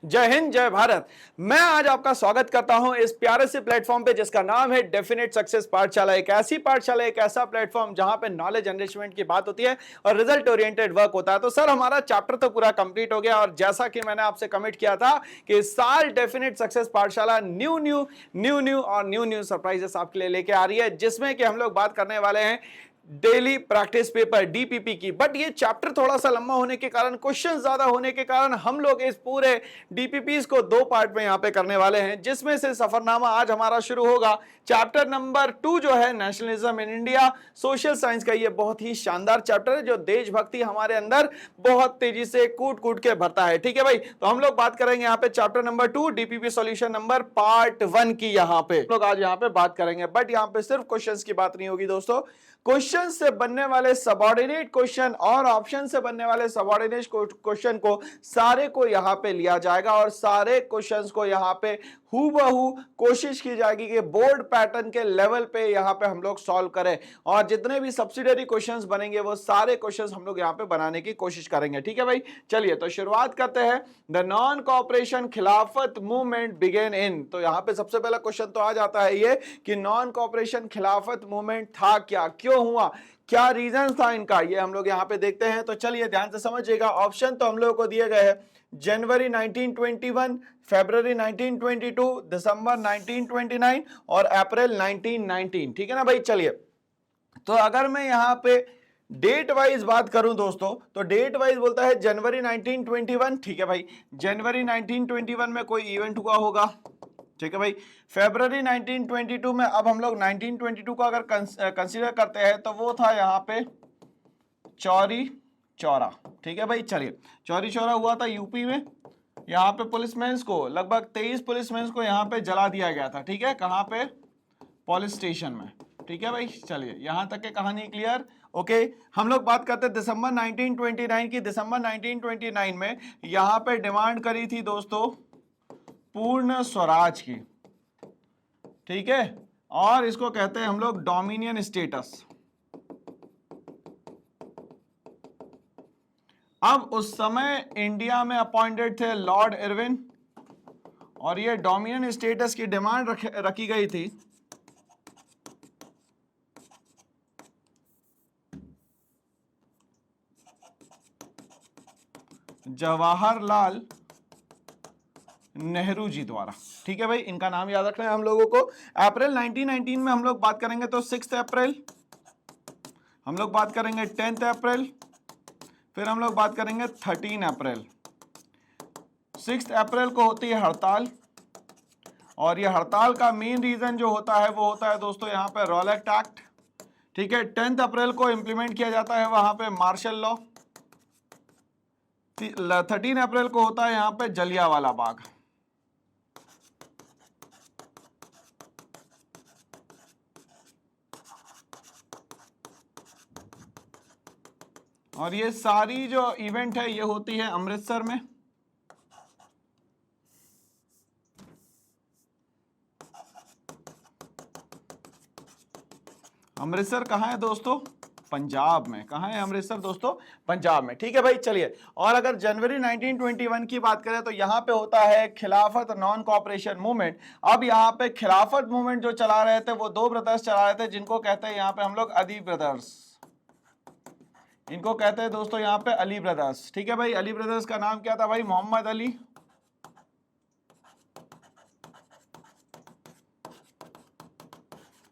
जय हिंद, जय भारत। मैं आज आपका स्वागत करता हूं इस प्यारे से प्लेटफॉर्म पे जिसका नाम है डेफिनेट सक्सेस पाठशाला। एक ऐसी पाठशाला, एक ऐसा प्लेटफॉर्म जहां पे नॉलेज एनरिचमेंट की बात होती है और रिजल्ट ओरिएंटेड वर्क होता है। तो सर, हमारा चैप्टर तो पूरा कंप्लीट हो गया और जैसा कि मैंने आपसे कमिट किया था कि इस साल डेफिनेट सक्सेस पाठशाला न्यू सरप्राइजेस आपके लिए लेके आ रही है, जिसमें कि हम लोग बात करने वाले हैं डेली प्रैक्टिस पेपर डीपीपी की। बट ये चैप्टर थोड़ा सा लंबा होने के कारण, क्वेश्चन ज्यादा होने के कारण हम लोग इस पूरे डीपीपीस को दो पार्ट में यहां पे करने वाले हैं, जिसमें से सफरनामा आज हमारा शुरू होगा। चैप्टर नंबर 2 जो है nationalism in India, social science का ये बहुत ही शानदार चैप्टर है जो देशभक्ति हमारे अंदर बहुत तेजी से कूट कूट के भरता है। ठीक है भाई, तो हम लोग बात करेंगे यहाँ पे chapter number 2 DPP solution number part 1 की। यहाँ पे लोग आज यहाँ पे बात करेंगे, बट यहाँ पे सिर्फ क्वेश्चंस की बात नहीं होगी दोस्तों। क्वेश्चन से बनने वाले सबऑर्डिनेट क्वेश्चन और ऑप्शन से बनने वाले सबऑर्डिनेट क्वेश्चन को सारे को यहां पे लिया जाएगा और सारे क्वेश्चंस को यहां पे हूबहू कोशिश की जाएगी कि बोर्ड पैटर्न के लेवल पे यहां पे हम लोग सॉल्व करें, और जितने भी सब्सिडियरी क्वेश्चंस बनेंगे वो सारे क्वेश्चंस हम लोग यहां पे बनाने की कोशिश करेंगे। ठीक है भाई, चलिए तो शुरुआत करते हैं। द नॉन कॉपरेशन खिलाफत मूवमेंट बिगेन इन। तो यहां पे सबसे पहला क्वेश्चन तो आ जाता है ये कि नॉन कॉपरेशन खिलाफत मूवमेंट था क्या, क्यों हुआ, क्या रीजन था इनका, ये हम लोग यहां पे देखते हैं। तो चलिए ध्यान से समझिएगा। ऑप्शन तो हम लोगों को दिए गए हैं जनवरी 1921, फरवरी 1922, दिसंबर 1929 और अप्रैल 1919। ठीक है ना भाई। चलिए, तो अगर मैं यहां पे डेट वाइज बात करूं दोस्तों, तो डेट वाइज बोलता है जनवरी 1921। ठीक है भाई, जनवरी 1921 में कोई इवेंट हुआ होगा। ठीक है भाई, फरवरी 1922 में, अब हम लोग 1922 को अगर कंसीडर करते हैं तो वो था यहाँ पे चौरी चौरा। ठीक है भाई, चलिए चौरी चौरा हुआ था यूपी में। यहाँ पे पुलिसमैन को, लगभग 23 पुलिसमैन को यहाँ पे जला दिया गया था। ठीक है, कहाँ पे, पुलिस स्टेशन में। ठीक है भाई, चलिए यहां तक के कहानी क्लियर। ओके, हम लोग बात करते हैं दिसंबर 1929 की। दिसंबर 1929 में यहां पे डिमांड करी थी दोस्तों पूर्ण स्वराज की। ठीक है, और इसको कहते हैं हम लोग डोमिनियन स्टेटस। अब उस समय इंडिया में अपॉइंटेड थे लॉर्ड इरविन, और ये डोमिनियन स्टेटस की डिमांड रखी गई थी जवाहरलाल नेहरू जी द्वारा। ठीक है भाई, इनका नाम याद रखना है हम लोगों को। अप्रैल 1919 में हम लोग बात करेंगे तो 6 अप्रैल, हम लोग बात करेंगे 10 अप्रैल, फिर हम लोग बात करेंगे 13 अप्रैल। 6 अप्रैल को होती है हड़ताल, और ये हड़ताल का मेन रीजन जो होता है वो होता है दोस्तों यहाँ पे रॉलेट एक्ट। ठीक है, 10 अप्रैल को इंप्लीमेंट किया जाता है वहां पे मार्शल लॉ। 13 अप्रैल को होता है यहाँ पे जलियांवाला बाग। और ये सारी जो इवेंट है ये होती है अमृतसर में। अमृतसर कहाँ है दोस्तों, पंजाब में। कहाँ है अमृतसर दोस्तों, पंजाब में। ठीक है भाई, चलिए, और अगर जनवरी 1921 की बात करें तो यहाँ पे होता है खिलाफत नॉन कॉपरेशन मूवमेंट। अब यहाँ पे खिलाफत मूवमेंट जो चला रहे थे वो दो ब्रदर्स चला रहे थे, जिनको कहते हैं यहाँ पे हम लोग अली ब्रदर्स। इनको कहते हैं दोस्तों यहाँ पे अली ब्रदर्स। ठीक है भाई, अली ब्रदर्स का नाम क्या था भाई, मोहम्मद अली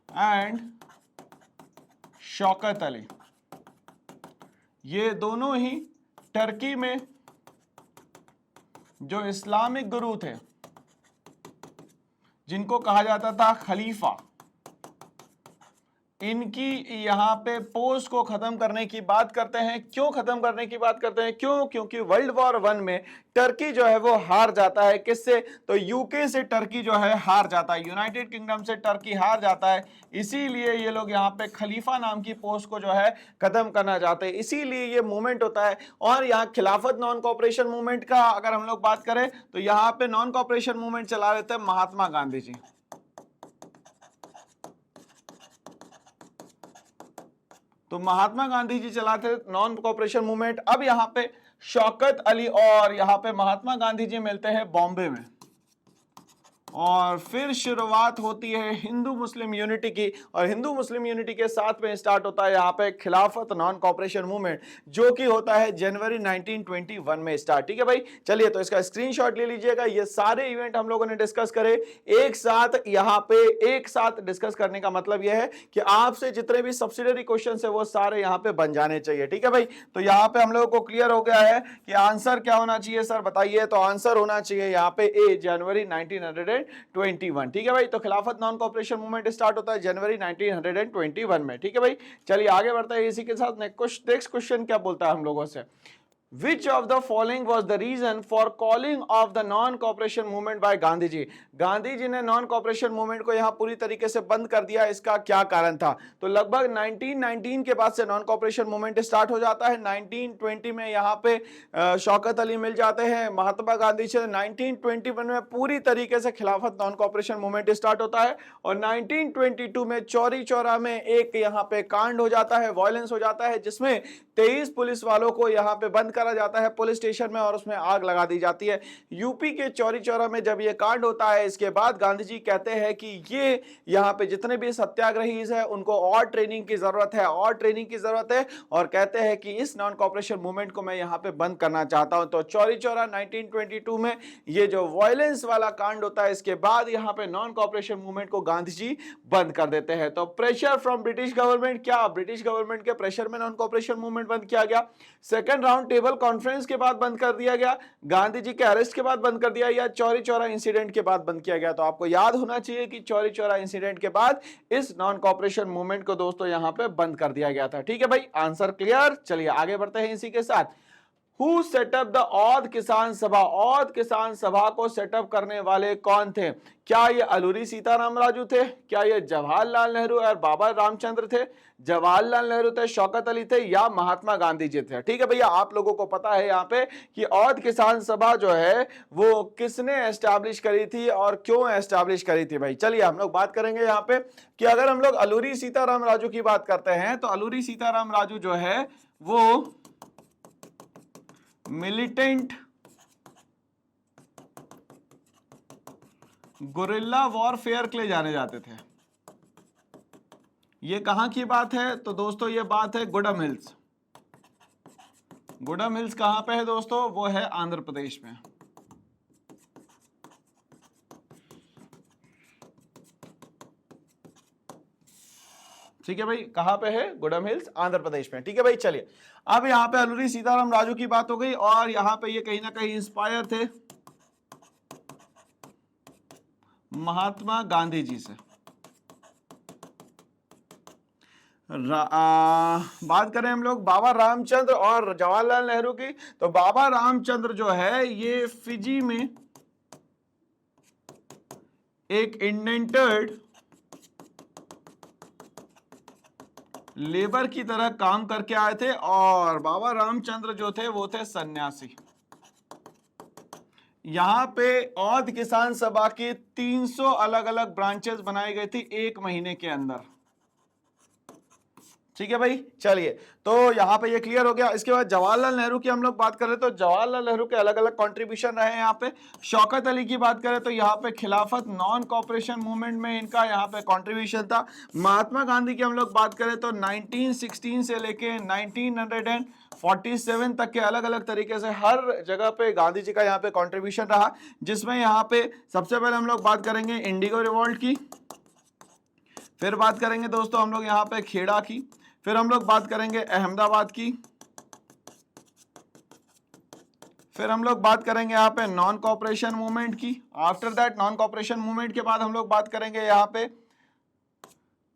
एंड शौकत अली। ये दोनों ही टर्की में जो इस्लामिक गुरु थे, जिनको कहा जाता था खलीफा, इनकी यहाँ पे पोस्ट को खत्म करने की बात करते हैं। क्यों खत्म करने की बात करते हैं, क्यों, क्योंकि वर्ल्ड वॉर 1 में टर्की जो है वो हार जाता है। किससे, तो यूके से टर्की जो है हार जाता है, यूनाइटेड किंगडम से टर्की हार जाता है। इसीलिए ये लोग यहाँ पे खलीफा नाम की पोस्ट को जो है खत्म करना चाहते हैं, इसीलिए ये मूवमेंट होता है। और यहाँ खिलाफत नॉन कॉपरेशन मूवमेंट का अगर हम लोग बात करें तो यहाँ पे नॉन कॉपरेशन मूवमेंट चला रहे थे महात्मा गांधी जी। तो महात्मा गांधी जी चलाते नॉन कॉपरेशन मूवमेंट। अब यहाँ पे शौकत अली और यहाँ पे महात्मा गांधी जी मिलते हैं बॉम्बे में, और फिर शुरुआत होती है हिंदू मुस्लिम यूनिटी की, और हिंदू मुस्लिम यूनिटी के साथ में स्टार्ट होता है यहाँ पे खिलाफत नॉन कॉपरेशन मूवमेंट, जो कि होता है जनवरी 1921 में स्टार्ट। ठीक है भाई, चलिए तो इसका स्क्रीनशॉट ले लीजिएगा। ये सारे इवेंट हम लोगों ने डिस्कस करे एक साथ, यहाँ पे एक साथ डिस्कस करने का मतलब यह है कि आपसे जितने भी सब्सिडरी क्वेश्चन है वो सारे यहाँ पे बन जाने चाहिए। ठीक है भाई, तो यहाँ पे हम लोगों को क्लियर हो गया है कि आंसर क्या होना चाहिए सर बताइए। तो आंसर होना चाहिए यहाँ पे ए, जनवरी 1921। ठीक है भाई, तो खिलाफत नॉन कॉपरेशन मूवमेंट स्टार्ट होता है जनवरी 1921 में। ठीक है भाई, चलिए आगे बढ़ते हैं इसी के साथ। नेक्स्ट क्वेश्चन क्या बोलता है हम लोगों से, Which of the following was the reason for calling of the non-cooperation movement by Gandhi ji? Gandhi ji ने नॉन कॉपरेशन मूवमेंट को यहां पूरी तरीके से बंद कर दिया, इसका क्या कारण था? तो लगभग 1919 के बाद से नॉन कॉपरेशन मूवमेंट स्टार्ट हो जाता है। 1920 में यहां पे शौकत अली मिल जाते हैं महात्मा गांधी से। 1921 में पूरी तरीके से खिलाफत नॉन कॉपरेशन मूवमेंट स्टार्ट होता है, और 1922 में चौरी चौरा में एक यहां पे कांड हो जाता है, वायलेंस हो जाता है, जिसमें 23 पुलिस वालों को यहां पे बंद करा जाता है पुलिस स्टेशन में, और उसमें आग लगा दी जाती है। यूपी के चौरी चौरा में जब ये कांड होता है, इसके बाद गांधी जी कहते हैं कि ये यहाँ पे जितने भी सत्याग्रही हैं उनको और ट्रेनिंग की जरूरत है, और ट्रेनिंग की जरूरत है, और कहते हैं कि इस नॉन कॉपरेशन मूवमेंट को मैं यहाँ पे बंद करना चाहता हूं। तो चौरी चौरा 1922 में ये जो वायलेंस वाला कांड होता है, इसके बाद यहाँ पे नॉन कॉपरेशन मूवमेंट को गांधी जी बंद कर देते हैं। तो प्रेशर फ्रॉम ब्रिटिश गवर्नमेंट, क्या ब्रिटिश गवर्नमेंट के प्रेशर में नॉन कॉपरेशन मूवमेंट बंद किया गया? सेकंड राउंड टेबल कॉन्फ्रेंस के बाद बंद कर दिया गया, गांधी जी के अरेस्ट के बाद बंद कर दिया, या चौरी चौरा इंसिडेंट के बाद बंद किया गया? तो आपको याद होना चाहिए कि चौरी चौरा इंसिडेंट के बाद इस नॉन कॉपरेशन मूवमेंट को दोस्तों यहां पे बंद कर दिया गया था। ठीक है भाई, आंसर क्लियर। चलिए आगे बढ़ते हैं इसी के साथ। Who set up the Aundh किसान सभा? औध किसान सभा को सेटअप करने वाले कौन थे? क्या ये अलूरी सीताराम राजू थे? क्या ये जवाहरलाल नेहरू और बाबा रामचंद्र थे? जवाहरलाल नेहरू थे, शौकत अली थे, या महात्मा गांधी जी थे? ठीक है भैया, आप लोगों को पता है यहाँ पे कि औध किसान सभा जो है वो किसने एस्टैब्लिश करी थी और क्यों एस्टैब्लिश करी थी? भाई चलिए हम लोग बात करेंगे यहाँ पे कि अगर हम लोग अलूरी सीताराम राजू की बात करते हैं, तो अलूरी सीताराम राजू जो है वो मिलिटेंट गुरिल्ला वॉरफेयर के लिए जाने जाते थे। ये कहां की बात है? तो दोस्तों ये बात है गुडम हिल्स। गुडम हिल्स कहां पे है दोस्तों? वो है आंध्र प्रदेश में। ठीक है भाई, कहां पे है? गुडम हिल्स, आंध्र प्रदेश में। ठीक है भाई, चलिए अब यहां पे अलूरी सीताराम राजू की बात हो गई, और यहां पे ये कहीं ना कहीं इंस्पायर थे महात्मा गांधी जी से। बात करें हम लोग बाबा रामचंद्र और जवाहरलाल नेहरू की, तो बाबा रामचंद्र जो है ये फिजी में एक इंडेंटर्ड लेबर की तरह काम करके आए थे, और बाबा रामचंद्र जो थे वो थे सन्यासी। यहां पे औध किसान सभा की 300 अलग अलग ब्रांचेस बनाई गई थी एक महीने के अंदर। ठीक है भाई, चलिए तो यहां पे ये क्लियर हो गया। इसके बाद जवाहरलाल नेहरू की हम लोग बात करें तो जवाहरलाल नेहरू के अलग अलग कंट्रीब्यूशन रहे हैं यहाँ पे। शौकत अली की बात करें तो यहाँ पे खिलाफत नॉन कॉपरेशन मूवमेंट में इनका यहाँ पे कंट्रीब्यूशन था। महात्मा गांधी की हम लोग बात करें तो 1916 से लेके 1947 तक के अलग अलग तरीके से हर जगह पे गांधी जी का यहाँ पे कंट्रीब्यूशन रहा, जिसमें यहाँ पे सबसे पहले हम लोग बात करेंगे इंडिगो रिवॉल्ट की, फिर बात करेंगे दोस्तों हम लोग यहाँ पे खेड़ा की, फिर हम लोग बात करेंगे अहमदाबाद की, फिर हम लोग बात करेंगे यहाँ पे नॉन कॉपरेशन मूवमेंट की। After that non cooperation movement के बाद हम लोग बात करेंगे यहाँ पे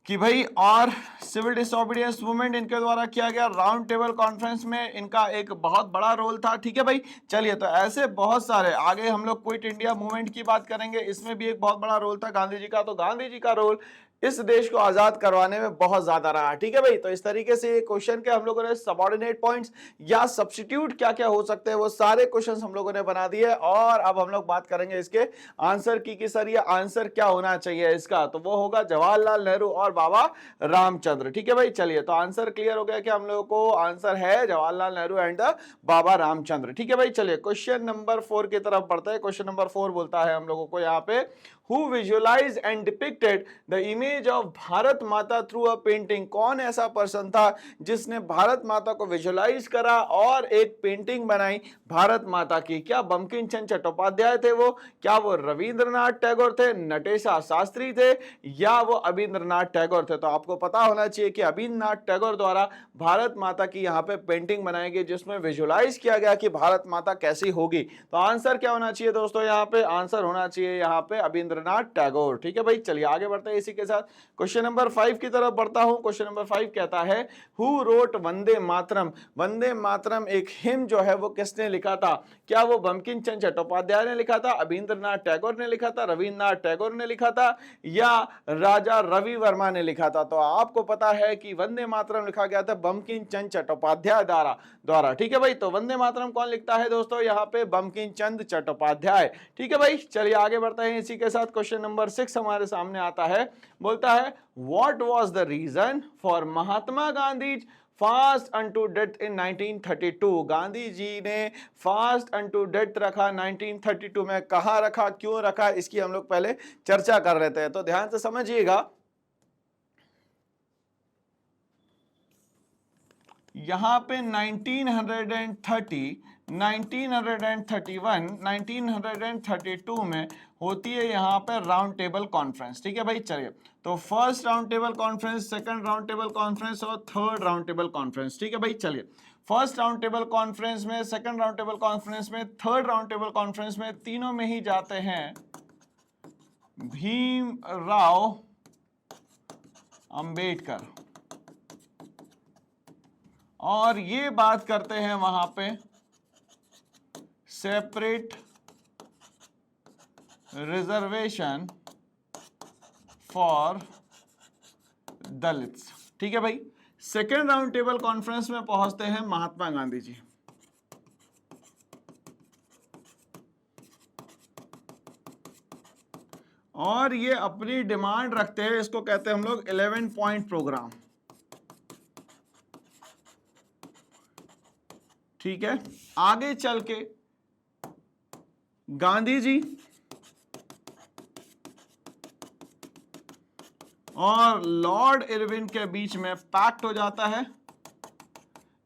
कि भाई और सिविल डिसोबीडियंस मूवमेंट इनके द्वारा किया गया। राउंड टेबल कॉन्फ्रेंस में इनका एक बहुत बड़ा रोल था। ठीक है भाई, चलिए तो ऐसे बहुत सारे आगे हम लोग क्विट इंडिया मूवमेंट की बात करेंगे, इसमें भी एक बहुत बड़ा रोल था गांधी जी का। तो गांधी जी का रोल इस देश को आजाद करवाने में बहुत ज्यादा रहा। ठीक है भाई, तो इस तरीके से ये क्वेश्चन के हम लोगों ने सबऑर्डिनेट पॉइंट्स या सब्स्टिट्यूट क्या क्या हो सकते हैं वो सारे क्वेश्चंस हम लोगों ने बना दिए। और अब हम लोग बात करेंगे इसके आंसर की कि सर ये आंसर क्या होना चाहिए इसका, तो वो होगा जवाहरलाल नेहरू और बाबा रामचंद्र। ठीक है भाई, चलिए तो आंसर क्लियर हो गया कि हम लोगों को आंसर है जवाहरलाल नेहरू एंड बाबा रामचंद्र। ठीक है भाई, चलिए क्वेश्चन नंबर 4 की तरफ बढ़ते हैं। क्वेश्चन नंबर 4 बोलता है हम लोगों को यहाँ पे, who visualized and depicted the image of Bharat माता through a painting। कौन ऐसा पर्सन था जिसने भारत माता को विजुलाइज करा और एक पेंटिंग बनाई भारत माता की? क्या बंकिम चंद्र चट्टोपाध्याय थे वो, क्या वो रविंद्रनाथ टैगोर थे, नटेशा शास्त्री थे, या वो अबींद्रनाथ टैगोर थे? तो आपको पता होना चाहिए कि अबींद्रनाथ टैगोर द्वारा भारत माता की यहाँ पे पेंटिंग बनाई गई जिसमें विजुलाइज किया गया कि भारत माता कैसी होगी। तो आंसर क्या होना चाहिए दोस्तों? यहाँ पे आंसर होना चाहिए यहाँ पे अबींद्रनाथ टैगोर। ठीक है भाई, चलिए आगे बढ़ते हैं इसी के साथ। क्वेश्चन नंबर 5 की तरफ बढ़ता हूं। क्वेश्चन नंबर 5 कहता है, हु रोट वंदे मातरम। वंदे मातरम एक हिम जो है वो किसने लिखा था? क्या वो बंकिम चंद्र चट्टोपाध्याय ने लिखा था, अबींद्रनाथ टैगोर ने लिखा था, रविन्द्रनाथ टैगोर ने लिखा था, या राजा रवि वर्मा ने लिखा था? तो आपको पता है कि वंदे मातरम लिखा गया था बंकिम चंद्र चट्टोपाध्याय द्वारा। ठीक है भाई, तो वंदे मातरम कौन लिखता है दोस्तों? यहाँ पे बंकिम चंद्र चट्टोपाध्याय। ठीक है भाई, चलिए आगे बढ़ते हैं इसी के साथ। क्वेश्चन नंबर 6 हमारे सामने आता है, बोलता है what was the reason for Mahatma Gandhi fast unto death in 1932। Gandhi ji ने फास्ट अनटू डेथ रखा 1932 में, कहां रखा, क्यों रखा, इसकी हम लोग पहले चर्चा कर लेते हैं। तो ध्यान से समझिएगा, यहां पे 1930, 1931, 1932 में होती है यहाँ पे राउंड टेबल कॉन्फ्रेंस। ठीक है भाई, चलिए तो first round table conference, second round table conference और थर्ड राउंड टेबल कॉन्फ्रेंस। ठीक है भाई, चलिए फर्स्ट राउंड टेबल कॉन्फ्रेंस में, सेकंड राउंड टेबल कॉन्फ्रेंस में, थर्ड राउंड टेबल कॉन्फ्रेंस में, तीनों में ही जाते हैं भीमराव अंबेडकर और ये बात करते हैं वहां पे सेपरेट रिजर्वेशन फॉर दलित्स। ठीक है भाई, सेकेंड राउंड टेबल कॉन्फ्रेंस में पहुंचते हैं महात्मा गांधी जी। और ये अपनी डिमांड रखते हैं, इसको कहते हैं हम लोग 11 पॉइंट प्रोग्राम। ठीक है, आगे चल के गांधी जी और लॉर्ड इरविन के बीच में पैक्ट हो जाता है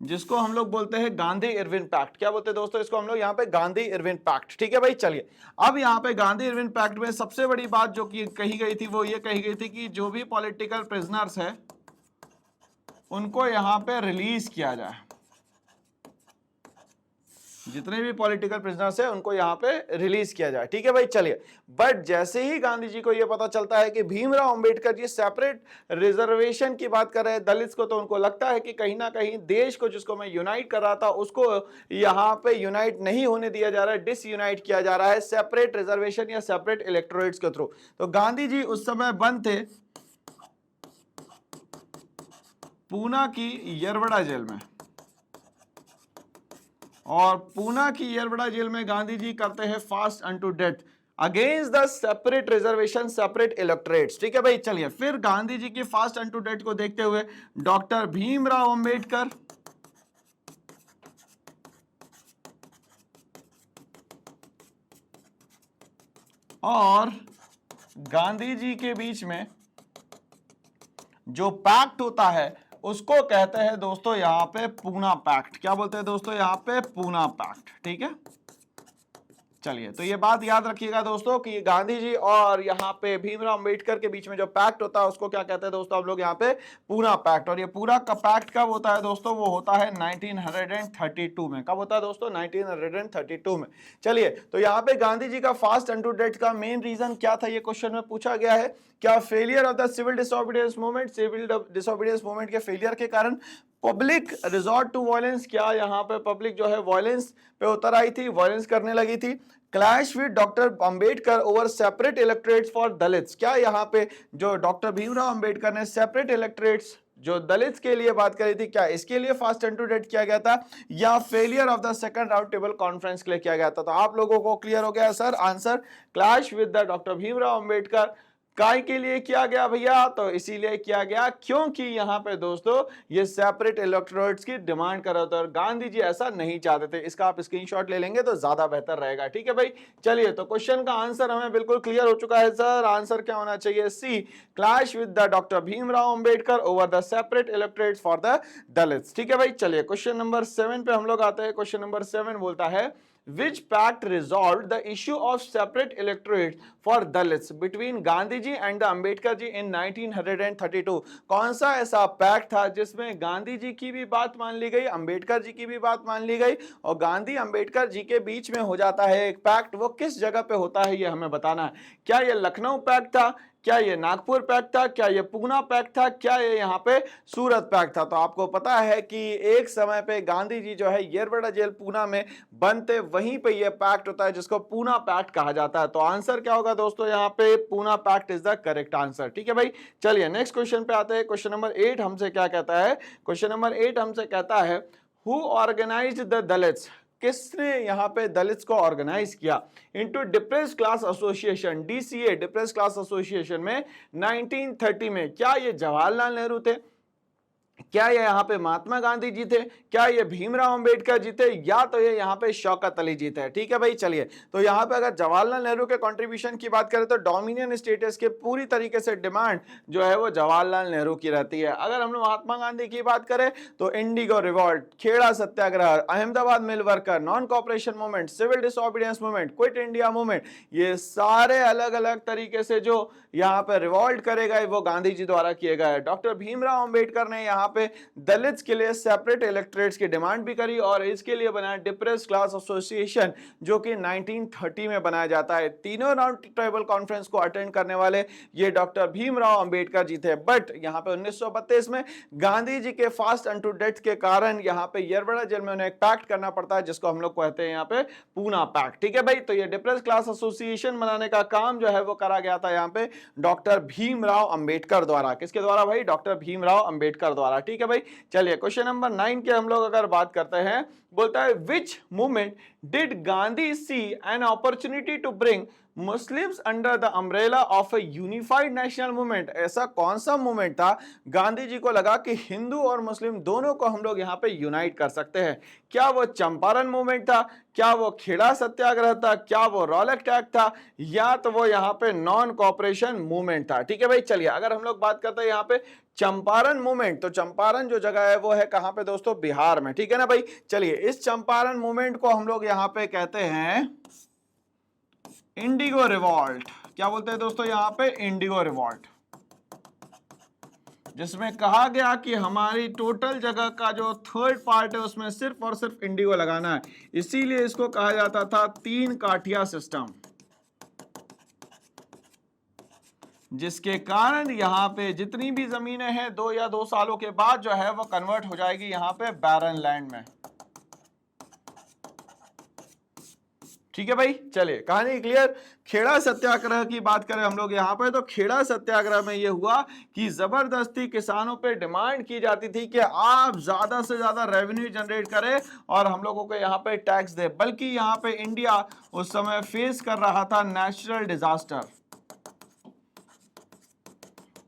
जिसको हम लोग बोलते हैं गांधी इरविन पैक्ट। क्या बोलते हैं दोस्तों इसको? हम लोग यहाँ पे गांधी इरविन पैक्ट। ठीक है भाई, चलिए अब यहाँ पे गांधी इरविन पैक्ट में सबसे बड़ी बात जो कि कही गई थी वो ये कही गई थी कि जो भी पॉलिटिकल प्रिजनर्स है उनको यहाँ पे रिलीज किया जाए, जितने भी पॉलिटिकल प्रिजनर्स है उनको यहाँ पे रिलीज किया जाए। ठीक है भाई, चलिए बट जैसे ही गांधी जी को ये पता चलता है कि भीमराव अंबेडकर जी सेपरेट रिजर्वेशन की बात कर रहे हैं दलित्स को, तो उनको लगता है कि कहीं ना कहीं देश को, जिसको मैं यूनाइट कर रहा था, उसको यहाँ पे यूनाइट नहीं होने दिया जा रहा है, डिसयूनाइट किया जा रहा है सेपरेट रिजर्वेशन या सेपरेट इलेक्टोरेट्स के थ्रू। तो गांधी जी उस समय बंद थे पूना की यरवड़ा जेल में, और पूना की यरवड़ा जेल में गांधी जी करते हैं fast unto death against the separate reservation, separate electorates. ठीक है भाई, चलिए फिर गांधी जी की फास्ट अनटू डेथ को देखते हुए डॉक्टर भीमराव अंबेडकर और गांधी जी के बीच में जो पैक्ट होता है उसको कहते हैं दोस्तों यहाँ पे पूना पैक्ट। क्या बोलते हैं दोस्तों? यहाँ पे पूना पैक्ट। ठीक है, चलिए तो ये बात याद रखिएगा दोस्तों कि गांधी जी और यहाँ पे भीमराव अंबेडकर के बीच में जो पैक्ट होता है उसको क्या कहते हैं दोस्तों हम लोग यहाँ पे? पूना पैक्ट। और ये पूरा का पैक्ट कब होता है दोस्तों? वो होता है 1932 में। कब होता है दोस्तों? 1932 में। चलिए तो यहाँ पे गांधी जी का फास्ट अनटू डेथ का मेन रीजन क्या था, ये क्वेश्चन में पूछा गया है। क्या failure of the civil disobedience movement, civil disobedience movement के फेलियर के कारण पब्लिक रिजॉर्ट टू वायलेंस, क्या यहाँ पे पब्लिक जो है वायलेंस पे उतर आई थी, वायलेंस करने लगी थी? Clash with doctor Ambedkar over separate electorates for Dalits. क्या यहाँ पे जो डॉक्टर भीमराव अंबेडकर ने सेपरेट इलेक्टोरेट्स जो दलित्स के लिए बात करी थी, क्या इसके लिए फास्ट एंड टू डेट किया गया था या failure of the second round table conference के लिए किया गया था? तो आप लोगों को क्लियर हो गया sir answer, clash with the doctor Bhimrao Ambedkar काय के लिए किया गया भैया? तो इसीलिए किया गया क्योंकि यहाँ पे दोस्तों ये सेपरेट इलेक्टोरेट्स की डिमांड कर रहे थे और गांधी जी ऐसा नहीं चाहते थे। इसका आप स्क्रीनशॉट ले लेंगे तो ज्यादा बेहतर रहेगा। ठीक है भाई, चलिए तो क्वेश्चन का आंसर हमें बिल्कुल क्लियर हो चुका है सर। आंसर क्या होना चाहिए? C, clash with the doctor Bhimrao Ambedkar over the separate electorates for the Dalits. ठीक है भाई, चलिए क्वेश्चन नंबर 7 पे हम लोग आते हैं। क्वेश्चन नंबर 7 बोलता है Which pact resolved the issue of separate electorates for Dalits between Gandhi ji and the Ambedkar ji in 1932? कौन सा ऐसा पैक्ट था जिसमें गांधी जी की भी बात मान ली गई, अंबेडकर जी की भी बात मान ली गई और गांधी अंबेडकर जी के बीच में हो जाता है एक पैक्ट? वो किस जगह पे होता है ये हमें बताना है। क्या ये लखनऊ पैक्ट था, क्या ये नागपुर पैक्ट था, क्या ये पूना पैक्ट था, क्या ये यहाँ पे सूरत पैक्ट था? तो आपको पता है कि एक समय पे गांधी जी जो है येरवड़ा जेल पूना में बनते, वहीं पे ये पैक्ट होता है जिसको पूना पैक्ट कहा जाता है। तो आंसर क्या होगा दोस्तों? यहाँ पे Poona pact is the correct answer. ठीक है भाई, चलिए नेक्स्ट क्वेश्चन पे आते हैं। क्वेश्चन नंबर 8 हमसे क्या कहता है? क्वेश्चन नंबर 8 हमसे कहता है हु ऑर्गेनाइज्ड द दलित्स? किसने यहाँ पे दलित्स को ऑर्गेनाइज किया into depressed class association, DCA depressed class association में 1930 में? क्या ये जवाहरलाल नेहरू थे, क्या ये यहाँ पे महात्मा गांधी जी थे, क्या ये भीमराव अंबेडकर जी थे, या तो ये यहाँ पे शौकत अली जी थे? ठीक है भाई, चलिए तो यहाँ पे अगर जवाहरलाल नेहरू के कंट्रीब्यूशन की बात करें तो डोमिनियन स्टेटस के पूरी तरीके से डिमांड जो है वो जवाहरलाल नेहरू की रहती है। अगर हम लोग महात्मा गांधी की बात करें तो indigo revolt, Kheda satyagraha, Ahmedabad mill worker, non cooperation movement, civil disobedience movement, quit India movement, ये सारे अलग अलग तरीके से जो यहाँ पे रिवॉल्ट करे गए वो गांधी जी द्वारा किए गए। डॉक्टर भीमराव अंबेडकर ने यहाँ पे दलित्स के लिए सेपरेट इलेक्टोरेट्स की डिमांड भी करी और इसके लिए बनाया डिप्रेस्ड क्लास एसोसिएशन जो कि 1930 में बनाया जाता है। तीनों राउंड टेबल कॉन्फ्रेंस को अटेंड करने वाले ये डॉक्टर भीमराव अंबेडकर जी थे। बट यहाँ पे 1932 में गांधी जी के फास्ट एंड टू डेथ के कारण यहाँ पे येरवड़ा जेल में उन्हें एक पैक्ट करना पड़ता है जिसको हम लोग कहते हैं यहाँ पे पूना पैक्ट। ठीक है भाई, तो ये डिप्रेस्ड क्लास एसोसिएशन बनाने का काम जो है वो करा गया था यहाँ पे डॉक्टर भीमराव अंबेडकर द्वारा। किसके द्वारा भाई? डॉक्टर भीमराव अंबेडकर द्वारा। ठीक है भाई, चलिए क्वेश्चन नंबर 9 के हम लोग अगर बात करते हैं, बोलता है which movement did Gandhi see an opportunity to bring Muslims under the umbrella of a unified national movement? ऐसा कौन सा मूवमेंट था गांधी जी को लगा कि हिंदू और मुस्लिम दोनों को हम लोग यहाँ पे यूनाइट कर सकते हैं? क्या वो चंपारण मूवमेंट था, क्या वो खेड़ा सत्याग्रह था, क्या वो रॉलेट एक्ट था, या तो वो यहाँ पे नॉन कॉपरेशन मूवमेंट था? ठीक है भाई, चलिए अगर हम लोग बात करते हैं यहाँ पे चंपारण मूवमेंट, तो चंपारण जो जगह है वो है कहां पे दोस्तों? बिहार में। ठीक है ना भाई, चलिए इस चंपारण मूवमेंट को हम लोग यहाँ पे कहते हैं इंडिगो रिवॉल्ट। क्या बोलते हैं दोस्तों यहाँ पे? इंडिगो रिवॉल्ट, जिसमें कहा गया कि हमारी टोटल जगह का जो थर्ड पार्ट है उसमें सिर्फ और सिर्फ इंडिगो लगाना है। इसीलिए इसको कहा जाता था 3 काठिया सिस्टम, जिसके कारण यहाँ पे जितनी भी जमीनें हैं 2 या 2 सालों के बाद जो है वो कन्वर्ट हो जाएगी यहाँ पे बैरन लैंड में। ठीक है भाई, चलिए कहानी क्लियर। खेड़ा सत्याग्रह की बात करें हम लोग यहाँ पे, तो खेड़ा सत्याग्रह में ये हुआ कि जबरदस्ती किसानों पे डिमांड की जाती थी कि आप ज्यादा से ज्यादा रेवेन्यू जनरेट करें और हम लोगों को यहाँ पे टैक्स दे। बल्कि यहाँ पे इंडिया उस समय फेस कर रहा था नेचुरल डिजास्टर,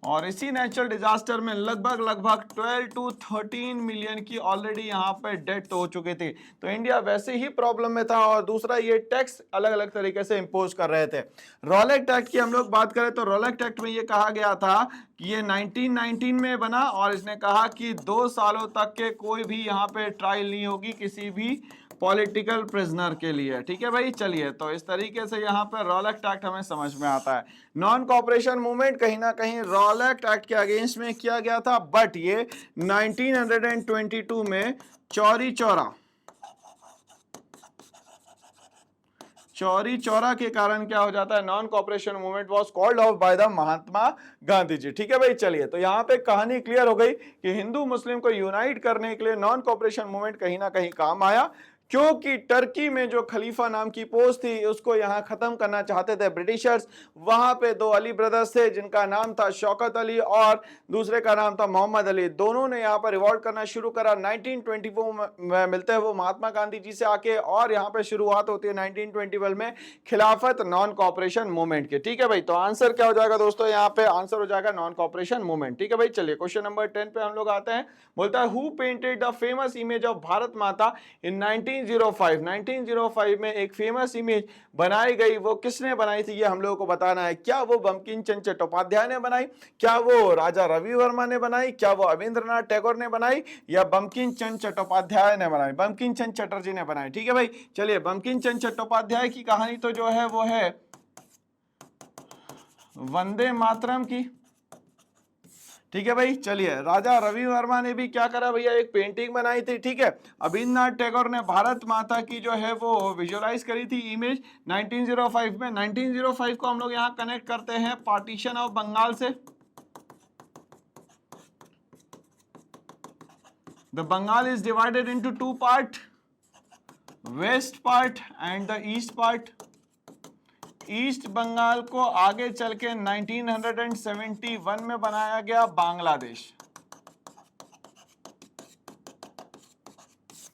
और इसी नेचुरल डिजास्टर में लगभग 12 to 13 मिलियन की ऑलरेडी यहाँ पे डेथ हो चुके थे। तो इंडिया वैसे ही प्रॉब्लम में था और दूसरा ये टैक्स अलग अलग तरीके से इंपोज कर रहे थे। रॉलेट एक्ट की हम लोग बात करें तो रॉलेट एक्ट में ये कहा गया था कि ये 1919 में बना और इसने कहा कि 2 सालों तक के कोई भी यहाँ पे ट्रायल नहीं होगी किसी भी पॉलिटिकल प्रिजनर के लिए। ठीक है भाई, चलिए तो इस तरीके से यहाँ पर रॉलेट एक्ट हमें समझ में आता है। नॉन कॉपरेशन मूवमेंट कहीं ना कहीं रॉलेट एक्ट के अगेंस्ट में किया गया था, बट ये 1922 में चौरी चौरा के कारण क्या हो जाता है? Non cooperation movement was called off by the Mahatma Gandhi ji. ठीक है भाई, चलिए तो यहाँ पे कहानी क्लियर हो गई कि हिंदू मुस्लिम को यूनाइट करने के लिए नॉन कॉपरेशन मूवमेंट कहीं ना कहीं काम आया। क्योंकि टर्की में जो खलीफा नाम की पोस्ट थी उसको यहां खत्म करना चाहते थे ब्रिटिशर्स। वहां पे दो अली ब्रदर्स थे जिनका नाम था शौकत अली और दूसरे का नाम था मोहम्मद अली। दोनों ने यहां पर रिवॉल्ट करना शुरू करा। 1924 में मिलते हैं वो महात्मा गांधी जी से आके, और यहां पे शुरुआत होती है 1921 में खिलाफत नॉन कॉपरेशन मूवमेंट के। ठीक है भाई, तो आंसर क्या हो जाएगा दोस्तों, यहाँ पे आंसर हो जाएगा नॉन कॉपरेशन मूवमेंट। ठीक है भाई, चलिए क्वेश्चन नंबर 10 पे हम लोग आते हैं। बोलता है who painted the famous image of Bharat माता इन 1905। 1905 में एक फेमस इमेज बनाई गई, वो किसने बनाई थी ये हम लोगों को बताना है। क्या वो बंकिम चंद्र चट्टोपाध्याय ने बनाई, क्या वो राजा रवि वर्मा ने बनाई, क्या वो रविंद्रनाथ टैगोर ने बनाई, या बंकिम चंद्र चट्टोपाध्याय ने बनाई, बंकिम चंद्र चटर्जी ने बनाई। ठीक है भाई, चलिए बंकिम चंद्र चट्टोपाध्याय की कहानी तो जो है वो है वंदे मातरम की। ठीक है भाई, चलिए राजा रवि वर्मा ने भी क्या करा भैया, एक पेंटिंग बनाई थी। ठीक है, रविंद्रनाथ टैगोर ने भारत माता की जो है वो विजुअलाइज करी थी इमेज 1905 में। 1905 को हम लोग यहाँ कनेक्ट करते हैं पार्टीशन ऑफ बंगाल से। The Bengal is divided into two part, west part and the east part. East Bengal को आगे चल के 1971 में बनाया गया बांग्लादेश।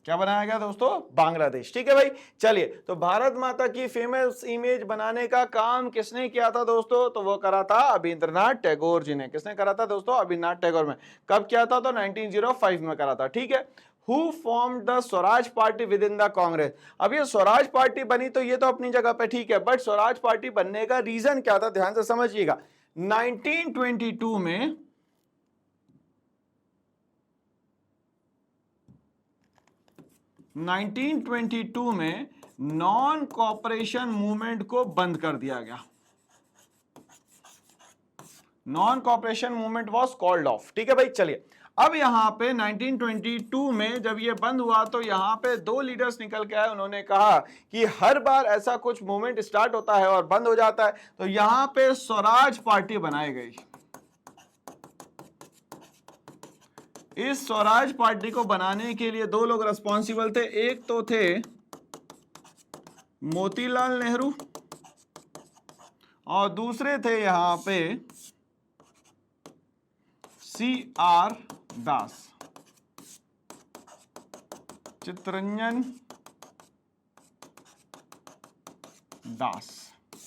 क्या बनाया गया दोस्तों, बांग्लादेश। ठीक है भाई, चलिए तो भारत माता की फेमस इमेज बनाने का काम किसने किया था दोस्तों, तो वो करा था रविंद्रनाथ टैगोर जी ने। किसने करा था दोस्तों, रविंद्रनाथ टैगोर में। कब किया था, तो 1905 में करा था। ठीक है, who formed the Swaraj party with in the Congress. अब ये स्वराज पार्टी बनी तो ये तो अपनी जगह पे ठीक है, बट स्वराज पार्टी बनने का रीजन क्या था, ध्यान से समझिएगा। 1922 में 1922 में नॉन कॉपरेशन मूवमेंट को बंद कर दिया गया। Non cooperation movement was called off. ठीक है भाई, चलिए अब यहां पे 1922 में जब ये बंद हुआ तो यहां पे दो लीडर्स निकल के आए। उन्होंने कहा कि हर बार ऐसा कुछ मूवमेंट स्टार्ट होता है और बंद हो जाता है, तो यहां पे स्वराज पार्टी बनाई गई। इस स्वराज पार्टी को बनाने के लिए दो लोग रिस्पॉन्सिबल थे। एक तो थे मोतीलाल नेहरू और दूसरे थे यहां पे CR दास, चित्तरंजन दास।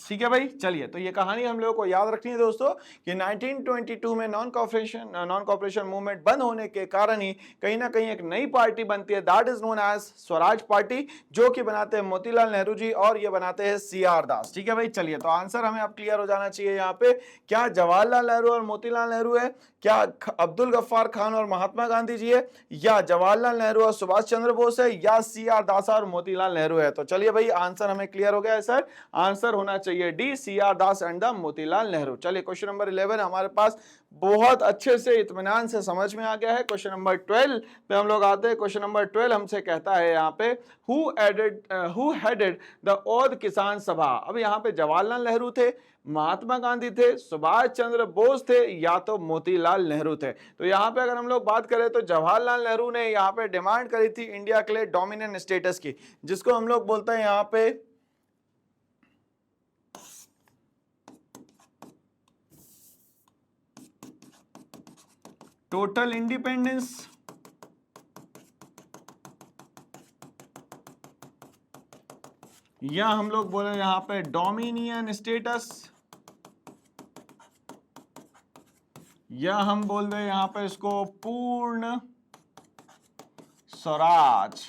ठीक है भाई, चलिए तो ये कहानी हम लोगों को याद रखनी है दोस्तों कि 1922 में नॉन कॉपरेशन मूवमेंट बंद होने के कारण ही कहीं ना कहीं एक नई पार्टी बनती है, that is known as Swaraj party, जो कि बनाते हैं मोतीलाल नेहरू जी और ये बनाते हैं CR दास। ठीक है भाई, चलिए तो आंसर हमें अब क्लियर हो जाना चाहिए यहाँ पे। क्या जवाहरलाल नेहरू और मोतीलाल नेहरू है, क्या अब्दुल गफ्फार खान और महात्मा गांधी जी है, या जवाहरलाल नेहरू और सुभाष चंद्र बोस है, या CR दास और मोतीलाल नेहरू है। तो चलिए भाई आंसर हमें क्लियर हो गया है सर, आंसर होना चाहिए D, CR Das and the Motilal Nehru. चलिए क्वेश्चन नंबर 11 हमारे पास बहुत अच्छे से इत्मीनान से समझ में आ गया है। क्वेश्चन नंबर 12 पे हम लोग आते हैं। क्वेश्चन नंबर 12 हमसे कहता है यहाँ पे हु हेडेड द औद किसान सभा। अब यहाँ पे जवाहरलाल नेहरू थे, महात्मा गांधी थे, सुभाष चंद्र बोस थे, या तो मोतीलाल नेहरू थे। तो यहाँ पे अगर हम लोग बात करें तो जवाहरलाल नेहरू ने यहाँ पे डिमांड करी थी इंडिया के लिए डोमिनेंट स्टेटस की, जिसको हम लोग बोलते हैं यहाँ पे टोटल इंडिपेंडेंस, या हम लोग बोले यहां पे डोमिनियन स्टेटस, या हम बोल रहे यहां पे इसको पूर्ण स्वराज।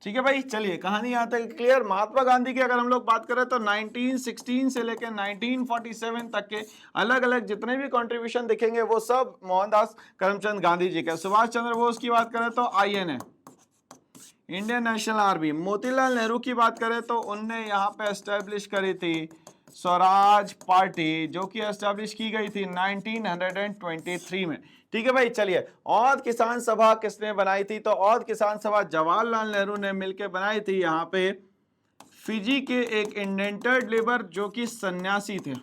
ठीक है भाई, चलिए कहानी यहां तक क्लियर। महात्मा गांधी की अगर हम लोग बात करें तो 1916 से लेकर 1947 तक के अलग अलग जितने भी कंट्रीब्यूशन दिखेंगे वो सब मोहनदास करमचंद गांधी जी के। सुभाष चंद्र बोस की बात करें तो INA, Indian national army. Motilal Nehru की बात करें तो उनने यहाँ पे एस्टेब्लिश करी थी स्वराज पार्टी, जो कि एस्टेब्लिश की गई थी 1923 में। ठीक है भाई, चलिए औद किसान सभा किसने बनाई थी, तो औद किसान सभा जवाहरलाल नेहरू ने मिलकर बनाई थी यहाँ पे फिजी के एक इंडेंटर्ड लेबर जो कि सन्यासी थे।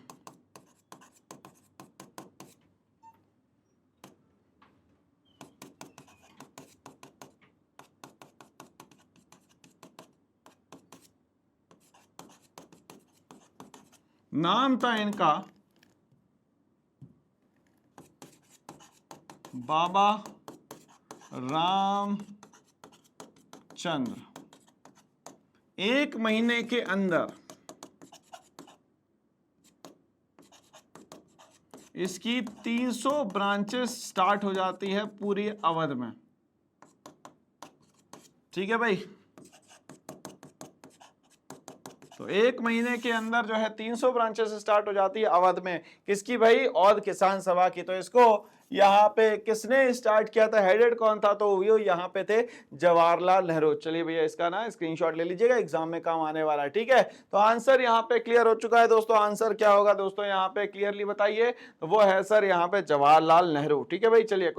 नाम था इनका बाबा रामचंद्र। 1 महीने के अंदर इसकी 300 ब्रांचेस स्टार्ट हो जाती है पूरी अवध में। ठीक है भाई, तो 1 महीने के अंदर जो है 300 ब्रांचेस स्टार्ट हो जाती है अवध में। किसकी भाई? औध किसान सभा की। तो इसको यहाँ पे किसने स्टार्ट किया था, हेडेड कौन था? तो वो यहाँ पे थे जवाहरलाल नेहरू। चलिए भैया इसका ना स्क्रीनशॉट ले लीजिएगा, एग्जाम में काम आने वाला है। ठीक है, तो आंसर यहाँ पे क्लियर हो चुका है दोस्तों। आंसर क्या होगा दोस्तों, यहाँ पे क्लियरली बताइए। तो वो है सर यहाँ पे जवाहरलाल नेहरू। ठीक है भाई, चलिए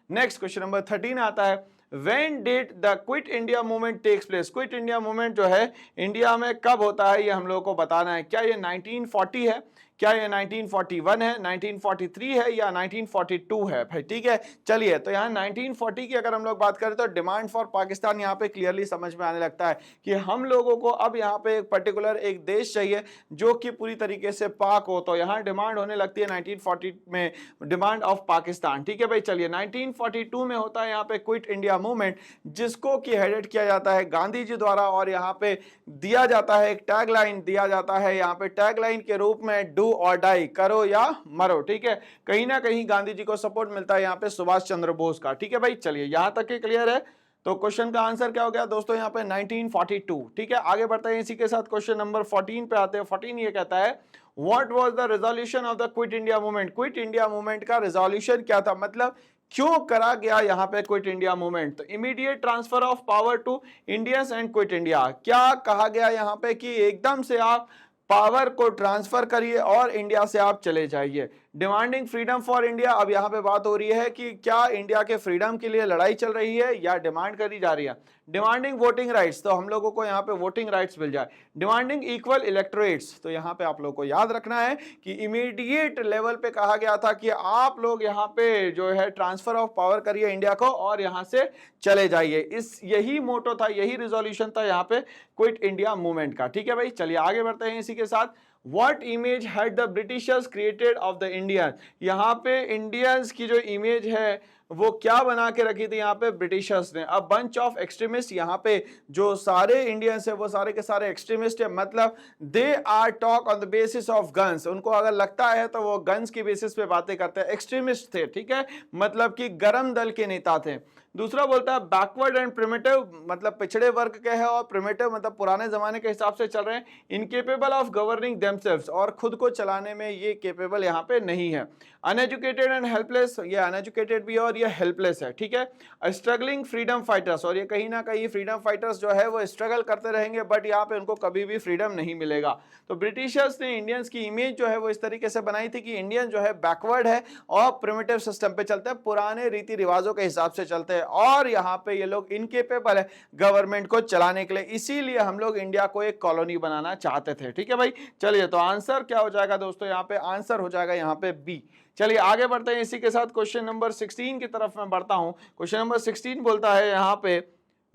नेक्स्ट क्वेश्चन नंबर 13 आता है। When did the quit India movement takes place? Quit India movement जो है इंडिया में कब होता है, ये हम लोगों को बताना है। क्या ये 1940 है, क्या ये 1941 है, 1943 है या 1942 है भाई? ठीक है, चलिए तो यहाँ 1940 की अगर हम लोग बात करें तो डिमांड फॉर पाकिस्तान यहाँ पे क्लियरली समझ में आने लगता है कि हम लोगों को अब यहाँ पे एक पर्टिकुलर एक देश चाहिए जो कि पूरी तरीके से पाक हो। तो यहाँ डिमांड होने लगती है 1940 में, डिमांड ऑफ पाकिस्तान। ठीक है भाई, चलिए 1942 में होता है यहाँ पे क्विट इंडिया मूवमेंट, जिसको कि हेडेड किया जाता है गांधी जी द्वारा। और यहाँ पे दिया जाता है एक टैगलाइन, दिया जाता है यहाँ पे टैगलाइन के रूप में डू और डाई, करो या मरो। ठीक है, कहीं ना कहीं गांधी जी को सपोर्ट मिलता है यहाँ पे सुभाष चंद्र बोस का। ठीक है भाई, चलिए यहां तक के क्लियर है। तो क्वेश्चन का आंसर क्या हो गया दोस्तों यहाँ पे 1942। ठीक है, आगे बढ़ते हैं, इसी के साथ क्वेश्चन नंबर 14 पे आते हैं। 14 ये कहता है what was the resolution of the quit India movement? Quit India movement का रेजोल्यूशन क्या था, मतलब क्यों करा गया यहाँ पे क्विट इंडिया मूवमेंट? तो immediate transfer of power to Indians and quit India. क्या कहा गया यहाँ पे कि एकदम से आप पावर को ट्रांसफर करिए और इंडिया से आप चले जाइए। डिमांडिंग फ्रीडम फॉर इंडिया, अब यहाँ पे बात हो रही है कि क्या इंडिया के फ्रीडम के लिए लड़ाई चल रही है या डिमांड करी जा रही है। डिमांडिंग वोटिंग राइट्स, तो हम लोगों को यहाँ पे वोटिंग राइट्स मिल जाए। डिमांडिंग इक्वल इलेक्टोरेट्स, तो यहाँ पे आप लोगों को याद रखना है कि इमीडिएट लेवल पे कहा गया था कि आप लोग यहाँ पे जो है ट्रांसफर ऑफ पावर करिए इंडिया को और यहाँ से चले जाइए। इस यही मोटो था, यही रिजोल्यूशन था यहाँ पे क्विट इंडिया मूवमेंट का। ठीक है भाई, चलिए आगे बढ़ते हैं इसी के साथ। What image had the Britishers created of the Indians? यहाँ पे इंडियंस की जो इमेज है वो क्या बना के रखी थी यहाँ पे ब्रिटिशर्स ने? अब बंच ऑफ एक्सट्रीमिस्ट, यहाँ पे जो सारे इंडियंस है वो सारे के सारे एक्सट्रीमिस्ट है, मतलब they are talk on the basis of guns. उनको अगर लगता है तो वो गन्स की बेसिस पे बातें करते हैं, एक्सट्रीमिस्ट थे। ठीक है, मतलब कि गरम दल के नेता थे। दूसरा बोलता है बैकवर्ड एंड प्रिमिटिव, मतलब पिछड़े वर्ग के हैं, और प्रिमिटिव मतलब पुराने जमाने के हिसाब से चल रहे हैं। इनकेपेबल ऑफ गवर्निंग देमसेल्व्स, और खुद को चलाने में ये केपेबल यहाँ पे नहीं है। अनएजुकेटेड एंड हेल्पलेस, ये अनएजुकेटेड भी है और ये हेल्पलेस है। ठीक है, स्ट्रगलिंग फ्रीडम फाइटर्स, और ये कहीं ना कहीं फ्रीडम फाइटर्स जो है वो स्ट्रगल करते रहेंगे बट यहाँ पे उनको कभी भी फ्रीडम नहीं मिलेगा। तो ब्रिटिशर्स ने इंडियंस की इमेज जो है वो इस तरीके से बनाई थी कि इंडियन जो है बैकवर्ड है और प्रिमिटिव सिस्टम पे चलते हैं, पुराने रीति रिवाजों के हिसाब से चलते हैं, और यहाँ पे ये लोग इनकेपेबल है गवर्नमेंट को चलाने के लिए। इसीलिए हम लोग इंडिया को एक कॉलोनी बनाना चाहते थे। ठीक है भाई, चलिए तो आंसर क्या हो जाएगा दोस्तों, यहाँ पे आंसर हो जाएगा यहाँ पे बी। चलिए आगे बढ़ते हैं, इसी के साथ क्वेश्चन नंबर 16 की तरफ मैं बढ़ता हूं। क्वेश्चन नंबर 16 बोलता है यहाँ पे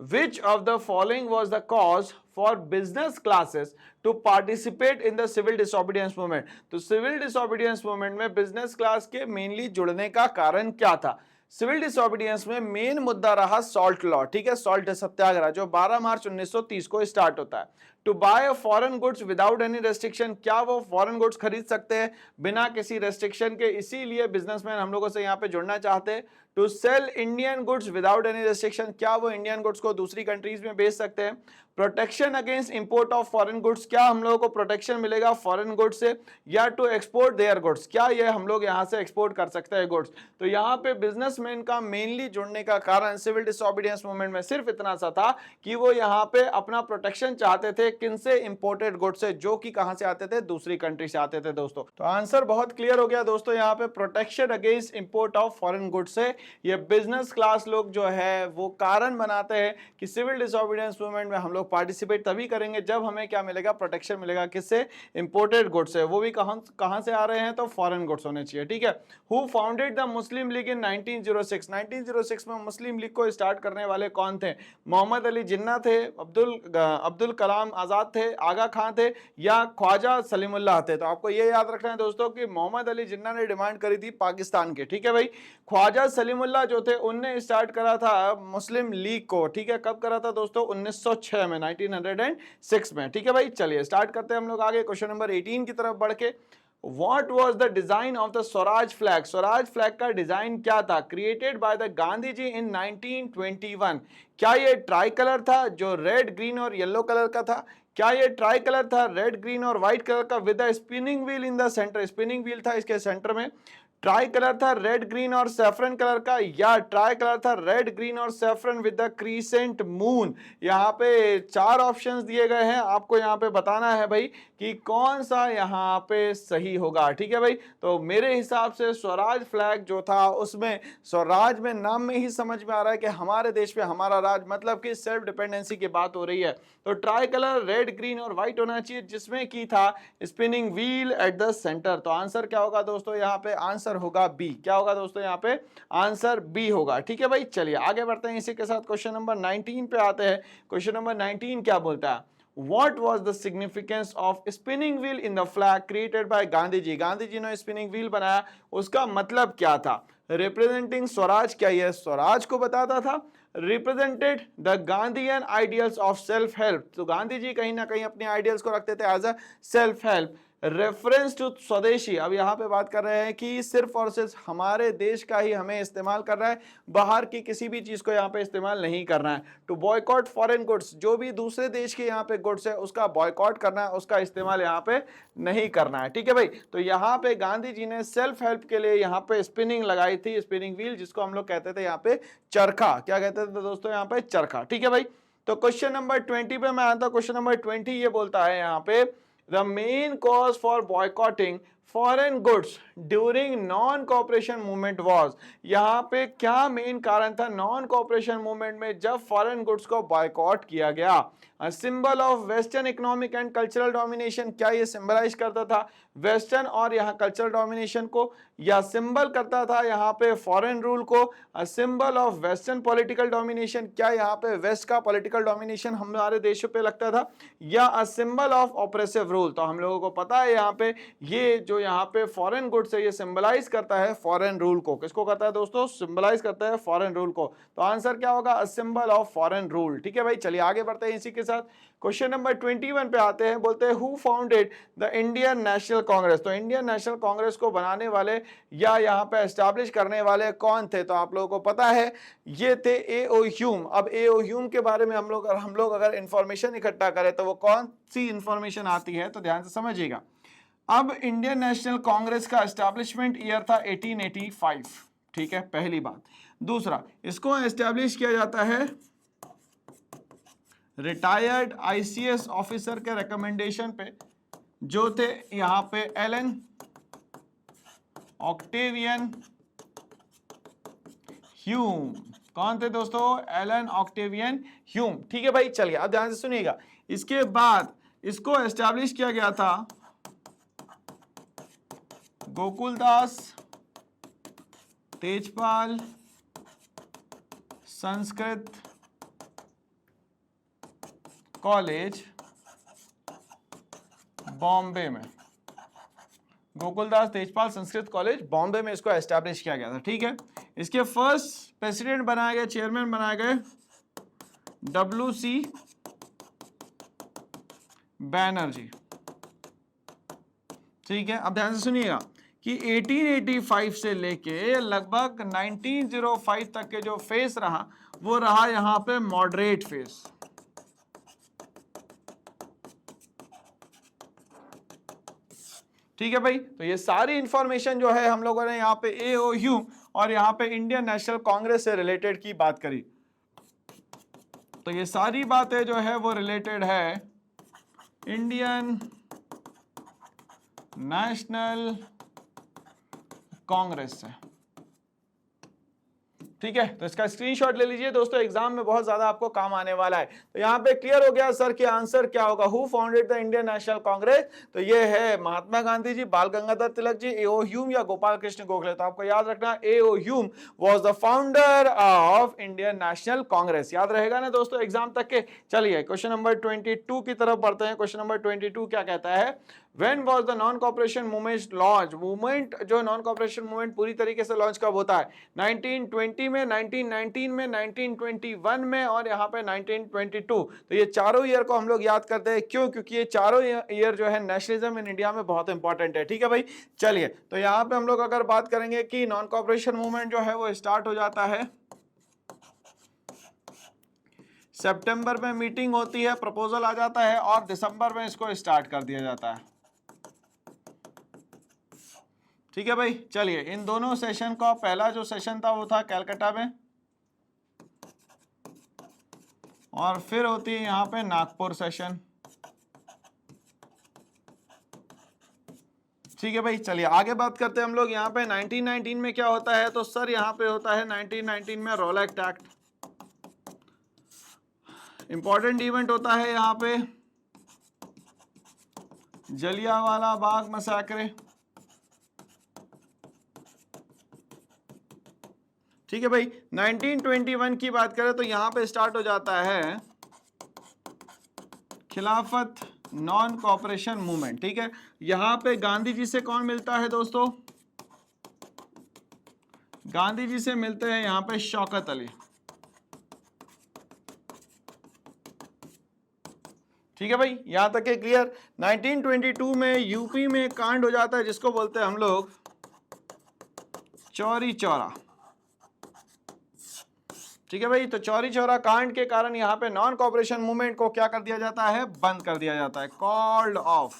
Which of the following was the cause for business classes to participate in the civil disobedience movement? तो सिविल डिसोबीडियंस मूवमेंट में बिजनेस क्लास के मेनली जुड़ने का कारण क्या था? सिविल डिसोबीडियंस में मेन मुद्दा रहा सॉल्ट लॉ। ठीक है, सॉल्ट सत्याग्रह जो 12 मार्च 1930 को स्टार्ट होता है। To buy foreign goods without any restriction, क्या वो फॉरेन गुड्स खरीद सकते हैं बिना किसी रेस्ट्रिक्शन के? इसीलिए बिजनेसमैन हम लोगों से यहाँ पे जुड़ना चाहते हैं। To sell Indian goods without any restriction, क्या वो इंडियन गुड्स को दूसरी कंट्रीज में बेच सकते हैं? Protection against import of foreign goods, क्या हम लोगों को प्रोटेक्शन मिलेगा फॉरेन गुड्स से? या टू एक्सपोर्ट देयर गुड्स, क्या ये हम लोग यहाँ से एक्सपोर्ट कर सकते हैं गुड्स? तो यहाँ पे बिजनेसमैन का मेनली जुड़ने का कारण सिविल डिसोबीडियंस मूवमेंट में सिर्फ इतना सा था कि वो यहाँ पे अपना प्रोटेक्शन चाहते थे। किनसे? इंपोर्टेड गुड्स से, जो कि कहां से आते थे? दूसरी कंट्री से आते थे दोस्तों। तो आंसर बहुत क्लियर हो गया दोस्तों, यहाँ पे protection against import of foreign goods से ये बिजनेस क्लास लोग जो है वो कारण बनाते हैं कि सिविल डिसोबीडियंस मूवमेंट में हम लोग पार्टिसिपेट तभी करेंगे जब हमें क्या मिलेगा? प्रोटेक्शन मिलेगा। किससे? इंपोर्टेड गुड्स से, वो भी कहां से आ रहे हैं? तो फॉरेन गुड्स होने चाहिए। ठीक है, who founded the Muslim League in 1906? 1906 में मुस्लिम लीग को स्टार्ट करने वाले कौन थे? मोहम्मद अली जिन्ना थे, अब्दुल कलाम आजाद थे, आगा खां थे या ख्वाजा सलीमुल्लाह थे? तो आपको ये याद रखना है दोस्तों कि मोहम्मद अली जिन्ना ने डिमांड करी थी पाकिस्तान के, ठीक है भाई। ख्वाजा सलीमुल्लाह जो थे उनने स्टार्ट करा था मुस्लिम लीग को, ठीक है। कब करा था दोस्तों? 1906 में, 1906 में, ठीक है भाई। चलिए स्टार्ट करते हैं हम लोग आगे क्वेश्चन नंबर 18 की तरफ बढ़ के। What was the design of the Swaraj flag? Swaraj flag का डिजाइन क्या था? Created by the Gandhi ji इन 1921। क्या ये ट्राई कलर था जो रेड, ग्रीन और येलो कलर का था? क्या ये ट्राई कलर था रेड, ग्रीन और व्हाइट कलर का with the spinning wheel in the centre? Spinning wheel था इसके सेंटर में। ट्राई कलर था रेड, ग्रीन और सैफरन कलर का, या ट्राई कलर था रेड, ग्रीन और saffron with the crescent moon? यहाँ पे 4 ऑप्शंस दिए गए हैं, आपको यहाँ पे बताना है भाई कि कौन सा यहाँ पे सही होगा, ठीक है भाई। तो मेरे हिसाब से स्वराज फ्लैग जो था उसमें स्वराज में नाम में ही समझ में आ रहा है कि हमारे देश पे हमारा राज, मतलब कि सेल्फ डिपेंडेंसी की बात हो रही है। तो ट्राई कलर रेड, ग्रीन और व्हाइट होना चाहिए जिसमें की था spinning wheel at the centre. तो आंसर क्या होगा दोस्तों? यहाँ पे आंसर होगा बी। क्या होगा दोस्तों? यहाँ पे आंसर बी होगा, ठीक है भाई। चलिए आगे बढ़ते हैं इसी के साथ क्वेश्चन नंबर 19 पे आते हैं। क्वेश्चन नंबर 19 क्या बोलता है? What was the significance of spinning wheel in the flag created by Gandhi ji? Gandhi ji ने स्पिनिंग व्हील बनाया, उसका मतलब क्या था? रिप्रेजेंटिंग स्वराज, क्या यह स्वराज को बताता था? Represented the Gandhian ideals of self help, तो गांधी जी कहीं ना कहीं अपने आइडियल्स को रखते थे as a self help. Reference to Swadeshi, अब यहाँ पे बात कर रहे हैं कि सिर्फ और सिर्फ हमारे देश का ही हमें इस्तेमाल कर रहा है, बाहर की किसी भी चीज को यहाँ पे इस्तेमाल नहीं करना है। टू बॉयकॉट फॉरेन गुड्स, जो भी दूसरे देश के यहाँ पे गुड्स है उसका बॉयकॉट करना है, उसका इस्तेमाल यहाँ पे नहीं करना है, ठीक है भाई। तो यहाँ पे गांधी जी ने सेल्फ हेल्प के लिए यहाँ पे स्पिनिंग लगाई थी, स्पिनिंग व्हील, जिसको हम लोग कहते थे यहाँ पे चरखा। क्या कहते थे दोस्तों? यहाँ पे चरखा, ठीक है भाई। तो क्वेश्चन नंबर 20 पे मैं आता हूं। क्वेश्चन नंबर 20 ये बोलता है यहाँ पे, the main cause for boycotting foreign goods during non cooperation movement was, यहाँ पे क्या मेन कारण था नॉन कॉपरेशन मूवमेंट में जब फॉरेन गुड्स को बॉयकॉट किया गया? Symbol of western economic and cultural domination, क्या ये सिंबलाइज करता था वेस्टर्न और यहाँ कल्चरल डोमिनेशन को, या सिंबल करता था यहाँ पे फॉरेन रूल को? Symbol of western political domination, क्या यहाँ पे वेस्ट का पॉलिटिकल डोमिनेशन हमारे देशों पे लगता था, या सिंबल ऑफ ऑपरेसिव रूल? तो हम लोगों को पता है यहाँ पे ये जो यहाँ पे फॉरेन गुड्स है ये सिंबलाइज करता है फॉरेन रूल को। किसको करता है दोस्तों? सिंबलाइज करता है फॉरेन रूल को। तो आंसर क्या होगा? सिंबल ऑफ फॉरेन रूल, ठीक है भाई। चलिए आगे बढ़ते हैं इसी के साथ। क्वेश्चन नंबर 21 पे आते हैं। बोलते हैं who founded the Indian National Congress? तो इंडियन नेशनल कांग्रेस को बनाने वाले या यहाँ पे एस्टैब्लिश करने वाले कौन थे? तो आप लोगों को पता है ये थे ए.ओ. ह्यूम। अब ए.ओ. ह्यूम के बारे में हम लोग अगर इंफॉर्मेशन इकट्ठा करें तो वो कौन सी इंफॉर्मेशन आती है, तो ध्यान से समझिएगा। अब इंडियन नेशनल कांग्रेस का एस्टैब्लिशमेंट ईयर था 1885, ठीक है, पहली बात। दूसरा, इसको एस्टैब्लिश किया जाता है रिटायर्ड आईसीएस ऑफिसर के रिकमेंडेशन पे, जो थे यहां पे एलन ऑक्टेवियन ह्यूम। कौन थे दोस्तों? एलन ऑक्टेवियन ह्यूम, ठीक है भाई। चलिए अब ध्यान से सुनिएगा। इसके बाद इसको एस्टैब्लिश किया गया था गोकुलदास तेजपाल संस्कृत कॉलेज बॉम्बे में। गोकुलदास तेजपाल संस्कृत कॉलेज बॉम्बे में इसको एस्टैब्लिश किया गया था, ठीक है। इसके फर्स्ट प्रेसिडेंट बनाए गए, चेयरमैन बनाए गए WC बैनर्जी, ठीक है। अब ध्यान से सुनिएगा कि 1885 से लेके लगभग 1905 तक के जो फेस रहा वो रहा यहां पे मॉडरेट फेस, ठीक है भाई। तो ये सारी इंफॉर्मेशन जो है हम लोगों ने यहाँ पे ए.ओ. ह्यूम और यहाँ पे इंडियन नेशनल कांग्रेस से रिलेटेड की बात करी। तो ये सारी बातें जो है वो रिलेटेड है इंडियन नेशनल कांग्रेस से, ठीक है, तो इसका स्क्रीनशॉट ले लीजिए दोस्तों, एग्जाम में बहुत ज्यादा आपको काम आने वाला है। तो यहाँ पे क्लियर हो गया सर कि आंसर क्या होगा, who founded the Indian National Congress, तो ये है महात्मा गांधी जी, बाल गंगाधर तिलक जी, एओ ह्यूम या गोपाल कृष्ण गोखले। तो आपको याद रखना A O Hume was the founder of Indian National Congress, याद रहेगा ना दोस्तों एग्जाम तक के। चलिए क्वेश्चन नंबर 22 की तरफ बढ़ते हैं। क्वेश्चन नंबर 22 क्या कहता है, When was the non cooperation movement launched? Movement जो नॉन कॉपरेशन मूवमेंट पूरी तरीके से लॉन्च कब होता है, 1920 में, 1919 में, 1921 में और यहाँ पे 1922। तो ये चारों ईयर को हम लोग याद करते हैं, क्यों, क्योंकि ये चारों ईयर जो है नेशनलिज्म इन इंडिया में बहुत इंपॉर्टेंट है। ठीक है भाई, चलिए तो यहाँ पे हम लोग अगर बात करेंगे कि नॉन कॉपरेशन मूवमेंट जो है वो स्टार्ट हो जाता है सितंबर में, मीटिंग होती है, प्रपोजल आ जाता है और दिसंबर में इसको स्टार्ट कर दिया जाता है। ठीक है भाई, चलिए इन दोनों सेशन का पहला जो सेशन था वो था कलकत्ता में और फिर होती है यहाँ पे नागपुर सेशन। ठीक है भाई, चलिए आगे बात करते हैं हम लोग। यहाँ पे 1919 में क्या होता है, तो सर यहाँ पे होता है 1919 में रोलैक्ट एक्ट, इंपॉर्टेंट इवेंट होता है यहाँ पे जलियांवाला बाग मैसेकर। ठीक है भाई, 1921 की बात करें तो यहां पे स्टार्ट हो जाता है खिलाफत नॉन कॉपरेशन मूवमेंट। ठीक है, यहां पे गांधी जी से कौन मिलता है दोस्तों, गांधी जी से मिलते हैं यहां पे शौकत अली। ठीक है भाई, यहां तक है क्लियर। 1922 में यूपी में कांड हो जाता है जिसको बोलते हैं हम लोग चौरी चौरा। ठीक है भाई, तो चौरी चौरा कांड के कारण यहाँ पे नॉन कॉपरेशन मूवमेंट को क्या कर दिया जाता है, बंद कर दिया जाता है, कॉल्ड ऑफ।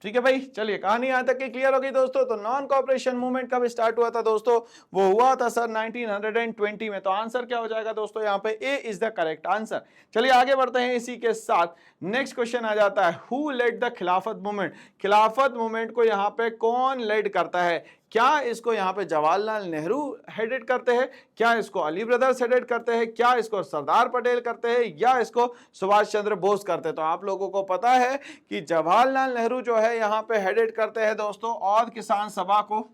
ठीक है भाई, चलिए कहानी यहां तक की क्लियर हो गई दोस्तों। तो नॉन कॉपरेशन मूवमेंट कब स्टार्ट हुआ था दोस्तों, वो हुआ था सर 1920 में। तो आंसर क्या हो जाएगा दोस्तों, यहाँ पे ए इज द करेक्ट आंसर। चलिए आगे बढ़ते हैं इसी के साथ। नेक्स्ट क्वेश्चन आ जाता है, हु लेड द खिलाफत मूवमेंट, खिलाफत मूवमेंट को यहाँ पे कौन लेड करता है, क्या इसको यहाँ पे जवाहरलाल नेहरू हेडेड करते हैं, क्या इसको अली ब्रदर्स हेडेड करते हैं, क्या इसको सरदार पटेल करते हैं, या इसको सुभाष चंद्र बोस करते हैं। तो आप लोगों को पता है कि जवाहरलाल नेहरू जो है यहाँ पे हेडेड करते हैं दोस्तों औध किसान सभा को।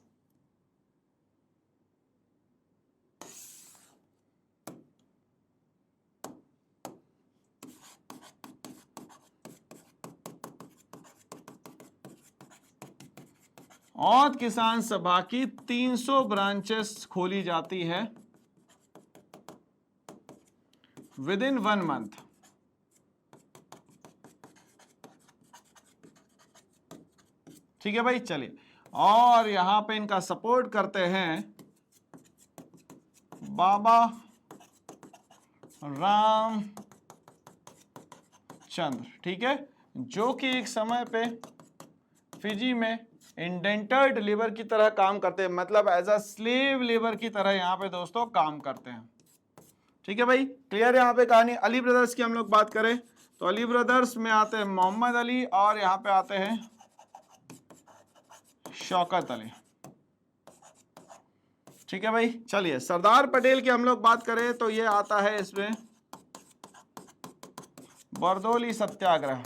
औध किसान सभा की 300 ब्रांचेस खोली जाती है विद इन 1 मंथ। ठीक है भाई, चलिए और यहां पे इनका सपोर्ट करते हैं बाबा रामचंद्र। ठीक है, जो कि एक समय पे फिजी में इंडेंटर्ड लेबर की तरह काम करते हैं, मतलब एज अ स्लेव लेबर की तरह यहाँ पे दोस्तों काम करते हैं। ठीक है भाई, क्लियर यहाँ पे कहानी। अली ब्रदर्स की हम लोग बात करें तो अली ब्रदर्स में आते हैं मोहम्मद अली और यहाँ पे आते हैं शौकत अली। ठीक है भाई, चलिए सरदार पटेल की हम लोग बात करें तो ये आता है इसमें बरदौली सत्याग्रह,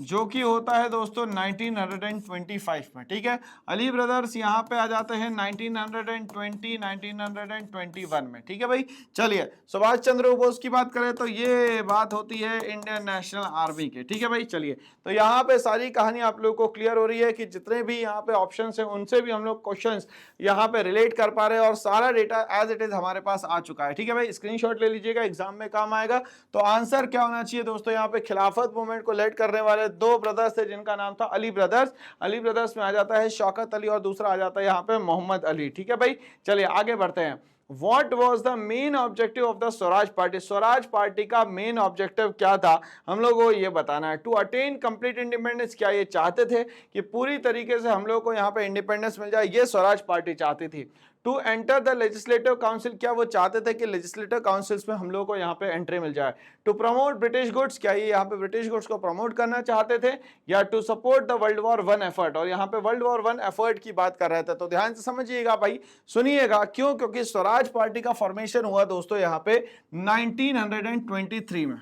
जो कि होता है दोस्तों 1925 में। ठीक है, अली ब्रदर्स यहाँ पे आ जाते हैं 1921 में। ठीक है भाई, चलिए सुभाष चंद्र बोस की बात करें तो ये बात होती है इंडियन नेशनल आर्मी के। ठीक है भाई, चलिए तो यहाँ पे सारी कहानी आप लोगों को क्लियर हो रही है कि जितने भी यहाँ पे ऑप्शंस हैं उनसे भी हम लोग क्वेश्चंस यहाँ पे रिलेट कर पा रहे हैं और सारा डेटा एज इट इज हमारे पास आ चुका है। ठीक है भाई, स्क्रीनशॉट ले लीजिएगा, एग्जाम में काम आएगा। तो आंसर क्या होना चाहिए दोस्तों, यहाँ पे खिलाफत मूवमेंट को लीड करने वाले 2 ब्रदर्स थे जिनका नाम था अली ब्रदर्स। अली ब्रदर्स में आ जाता है शौकत अली और दूसरा आ जाता है यहाँ पे मोहम्मद अली। ठीक है भाई, चलिए आगे बढ़ते हैं। What was the main objective of the Swaraj party, Swaraj party का मेन ऑब्जेक्टिव क्या था, हम लोग को ये बताना है। टू अटेन कंप्लीट इंडिपेंडेंस, क्या ये चाहते थे कि पूरी तरीके से हम लोग को यहाँ पे इंडिपेंडेंस मिल जाए, ये स्वराज पार्टी चाहती थी। To enter the legislative council, क्या वो चाहते थे कि लेजिस्लेटिव काउंसिल्स में हम लोगों को यहाँ पे एंट्री मिल जाए। टू प्रमोट ब्रिटिश गुड्स, क्या ये यहाँ पे ब्रिटिश गुड्स को प्रमोट करना चाहते थे, या to support the world war one effort, और यहाँ पे वर्ल्ड वॉर वन एफर्ट की बात कर रहे थे। तो ध्यान से समझिएगा भाई, सुनिएगा, क्यों, क्योंकि स्वराज पार्टी का फॉर्मेशन हुआ दोस्तों यहाँ पे 1923 में।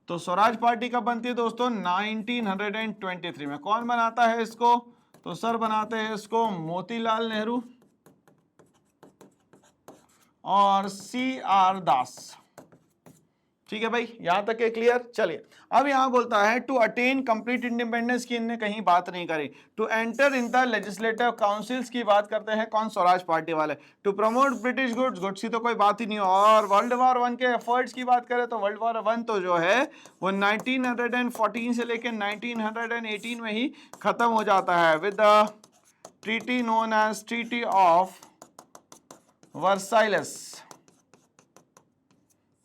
तो स्वराज पार्टी कब बनती है दोस्तों? 1923 में। कौन बनाता है इसको? तो सर बनाते हैं इसको मोतीलाल नेहरू और CR दास। ठीक है भाई, यहां तक के क्लियर। चलिए अब यहां बोलता है टू अटेन कंप्लीट इंडिपेंडेंस की इनने कहीं बात नहीं करी। To enter in the legislative councils की बात करते हैं कौन? स्वराज पार्टी वाले। To promote British goods, goods की तो कोई बात ही नहीं हो। और वर्ल्ड वॉर वन के एफर्ट्स की बात करें तो वर्ल्ड वॉर वन तो जो है वो 1914 से लेकर 1918 में ही खत्म हो जाता है with the treaty known as treaty of Versailles.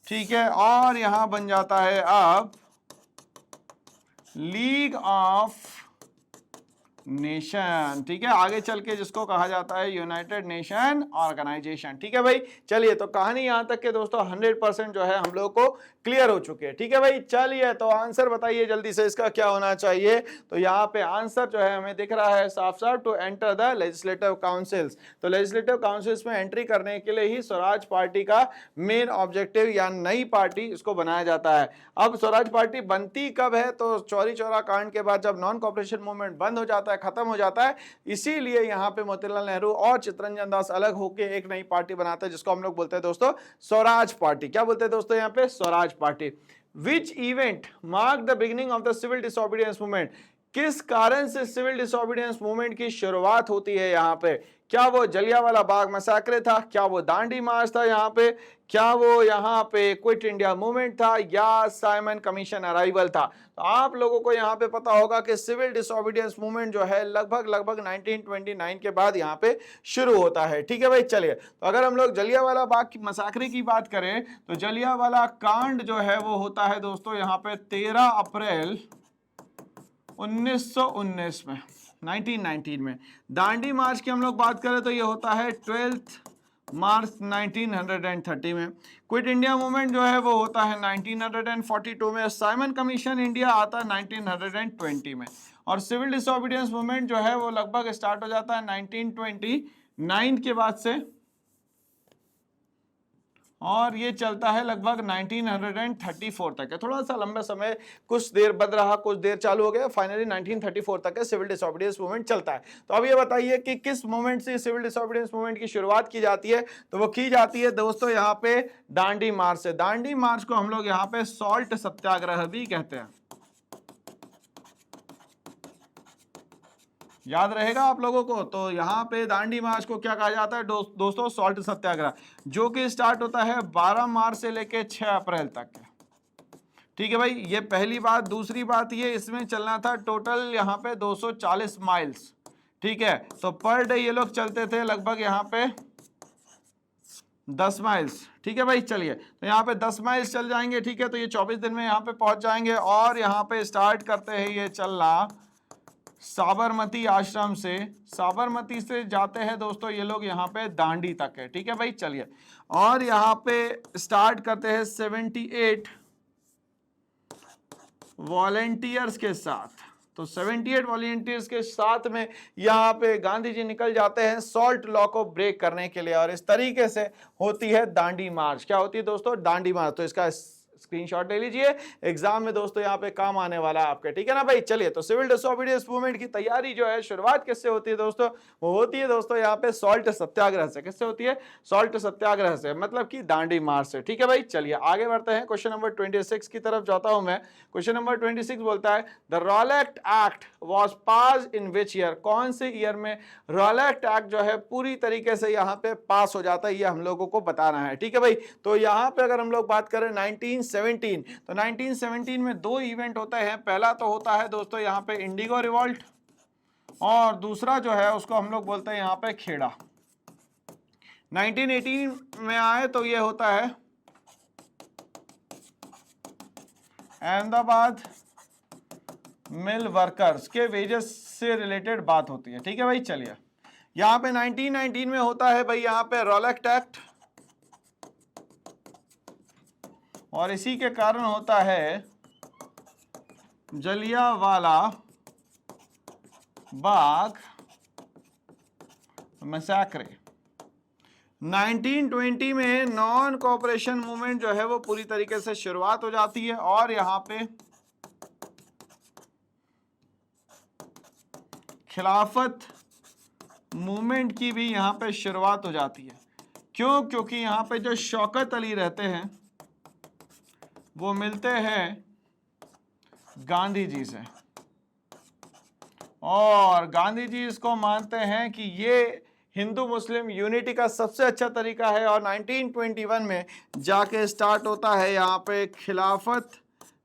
ठीक है, और यहां बन जाता है अब लीग ऑफ नेशन। ठीक है, आगे चल के जिसको कहा जाता है यूनाइटेड नेशन ऑर्गेनाइजेशन। ठीक है भाई, चलिए तो कहानी यहां तक के दोस्तों 100% जो है हम लोग को क्लियर हो चुकी है। ठीक है भाई, चलिए तो आंसर बताइए जल्दी से, इसका क्या होना चाहिए? तो यहाँ पे आंसर जो है हमें दिख रहा है साफ साफ, to enter the legislative councils. तो लेजिस्लेटिव काउंसिल्स में एंट्री करने के लिए ही स्वराज पार्टी का मेन ऑब्जेक्टिव या नई पार्टी इसको बनाया जाता है। अब स्वराज पार्टी बनती कब है? तो चौरी चौरा कांड के बाद, जब नॉन कॉपरेशन मूवमेंट बंद हो जाता है, खत्म हो जाता है, इसीलिए यहाँ पे मोतीलाल नेहरू और चित्तरंजन दास अलग होकर एक नई पार्टी बनाते हैं जिसको हम लोग बोलते हैं दोस्तों स्वराज पार्टी। क्या बोलते हैं दोस्तों यहाँ पे? Swaraj party. Which event mark the beginning of the civil disobedience movement, किस कारण से सिविल डिसोबीडियंस मूवमेंट की शुरुआत होती है यहाँ पे? क्या वो जलियांवाला बाग मैसाक्रे था? क्या वो दांडी मार्च था यहाँ पे? क्या वो यहाँ पे क्विट इंडिया मूवमेंट था, या साइमन कमीशन अराइवल था? तो आप लोगों को यहाँ पे पता होगा कि सिविल डिसोबीडियंस मूवमेंट जो है लगभग 1929 के बाद यहाँ पे शुरू होता है। ठीक है भाई, चलिए तो अगर हम लोग जलियांवाला बाग की मसाक्रे की बात करें तो जलियांवाला कांड जो है वो होता है दोस्तों यहाँ पे 13 अप्रैल 1919 में, 1919 में। दांडी मार्च की हम लोग बात करें तो ये होता है 12 मार्च 1930 में। क्विट इंडिया मूवमेंट जो है वो होता है 1942 में। साइमन कमीशन इंडिया आता है 1920 में। और सिविल डिसोबीडियंस मूवमेंट जो है वो लगभग स्टार्ट हो जाता है 1929 के बाद से, और ये चलता है लगभग 1934 तक है। थोड़ा सा लंबा समय, कुछ देर बंद रहा, कुछ देर चालू हो गया, फाइनली 1934 तक है सिविल डिसोबीडियंस मूवमेंट चलता है। तो अब ये बताइए कि किस मूवमेंट से सिविल डिसोबीडियंस मूवमेंट की शुरुआत की जाती है? तो वो की जाती है दोस्तों यहाँ पे दांडी मार्च से। दांडी मार्च को हम लोग यहाँ पे सॉल्ट सत्याग्रह भी कहते हैं, याद रहेगा आप लोगों को। तो यहाँ पे दांडी मार्च को क्या कहा जाता है दोस्तों? सॉल्ट सत्याग्रह, जो कि स्टार्ट होता है 12 मार्च से लेके 6 अप्रैल तक। ठीक है भाई, ये पहली बात। दूसरी बात ये, इसमें चलना था टोटल यहाँ पे 240 माइल्स। ठीक है, तो पर डे ये लोग चलते थे लगभग यहाँ पे 10 माइल्स। ठीक है भाई, चलिए तो यहाँ पे 10 माइल्स चल जाएंगे। ठीक है, तो ये 24 दिन में यहाँ पे पहुंच जाएंगे। और यहाँ पे स्टार्ट करते हैं ये चलना साबरमती आश्रम से। साबरमती से जाते हैं दोस्तों ये लोग यहाँ पे दांडी तक है। ठीक है भाई, चलिए और यहाँ पे स्टार्ट करते हैं 78 वॉलेंटियर्स के साथ। तो 78 वॉलेंटियर्स के साथ में यहाँ पे गांधी जी निकल जाते हैं सॉल्ट लॉ को ब्रेक करने के लिए, और इस तरीके से होती है दांडी मार्च। क्या होती है दोस्तों? दांडी मार्च। तो इसका स्क्रीनशॉट ले लीजिए, एग्जाम में दोस्तों यहाँ पे काम आने वाला है आपके। ठीक है ना भाई, चलिए तो सिविल डिसोबीडियंस मूवमेंट की तैयारी जो है, शुरुआत किससे होती है दोस्तों? वो होती है दोस्तों यहाँ पे सॉल्ट सत्याग्रह से। किससे होती है? सॉल्ट सत्याग्रह से, मतलब कि दांडी मार्च से। ठीक है भाई, चलिए आगे बढ़ते हैं। क्वेश्चन नंबर 26 की तरफ जाता हूं मैं। क्वेश्चन नंबर 26 बोलता है the Rowlatt act was pass in which year? कौन से ईयर में रॉलेट एक्ट जो है पूरी तरीके से यहाँ पे पास हो जाता है, ये हम लोगों को बताना है। ठीक है भाई, तो यहाँ पे अगर हम लोग बात करें 1917, तो 1917 में दो इवेंट होते हैं। पहला तो होता है दोस्तों यहाँ पे इंडिगो रिवॉल्ट, और दूसरा जो है उसको हम लोग बोलते हैं यहाँ पे खेड़ा। 1918 में आए तो ये होता है अहमदाबाद मिल वर्कर्स के वेजेस से रिलेटेड बात होती है। ठीक है भाई, चलिए यहां पे 1919 में होता है भाई यहां पे रॉलेट एक्ट, और इसी के कारण होता है जलियांवाला बाग मैसाक्रे। 1920 में नॉन कोऑपरेशन मूवमेंट जो है वो पूरी तरीके से शुरुआत हो जाती है, और यहां पे खिलाफत मूवमेंट की भी यहां पे शुरुआत हो जाती है। क्यों? क्योंकि यहां पे जो शौकत अली रहते हैं वो मिलते हैं गांधी जी से, और गांधी जी इसको मानते हैं कि ये हिंदू मुस्लिम यूनिटी का सबसे अच्छा तरीका है, और 1921 में जाके स्टार्ट होता है यहाँ पे खिलाफत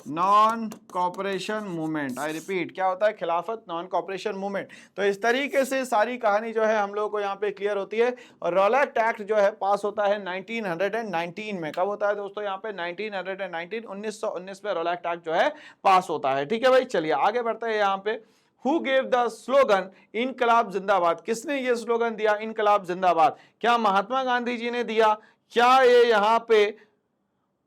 non cooperation movement. I repeat, क्या होता है? खिलाफत नॉन कॉपरेशन मूवमेंट। तो इस तरीके से सारी कहानी जो है हम लोगों को यहाँ पे क्लियर होती है। और रॉलेट एक्ट जो है पास होता है 1919 में। कब होता है दोस्तों? यहाँ पे 1919 में रॉलेट एक्ट जो है पास होता है। ठीक है भाई, चलिए आगे बढ़ते हैं। यहाँ पे Who gave the slogan इनकलाब जिंदाबाद? किसने ये स्लोगन दिया इनकलाब जिंदाबाद? क्या महात्मा गांधी जी ने दिया? क्या ये यहाँ पे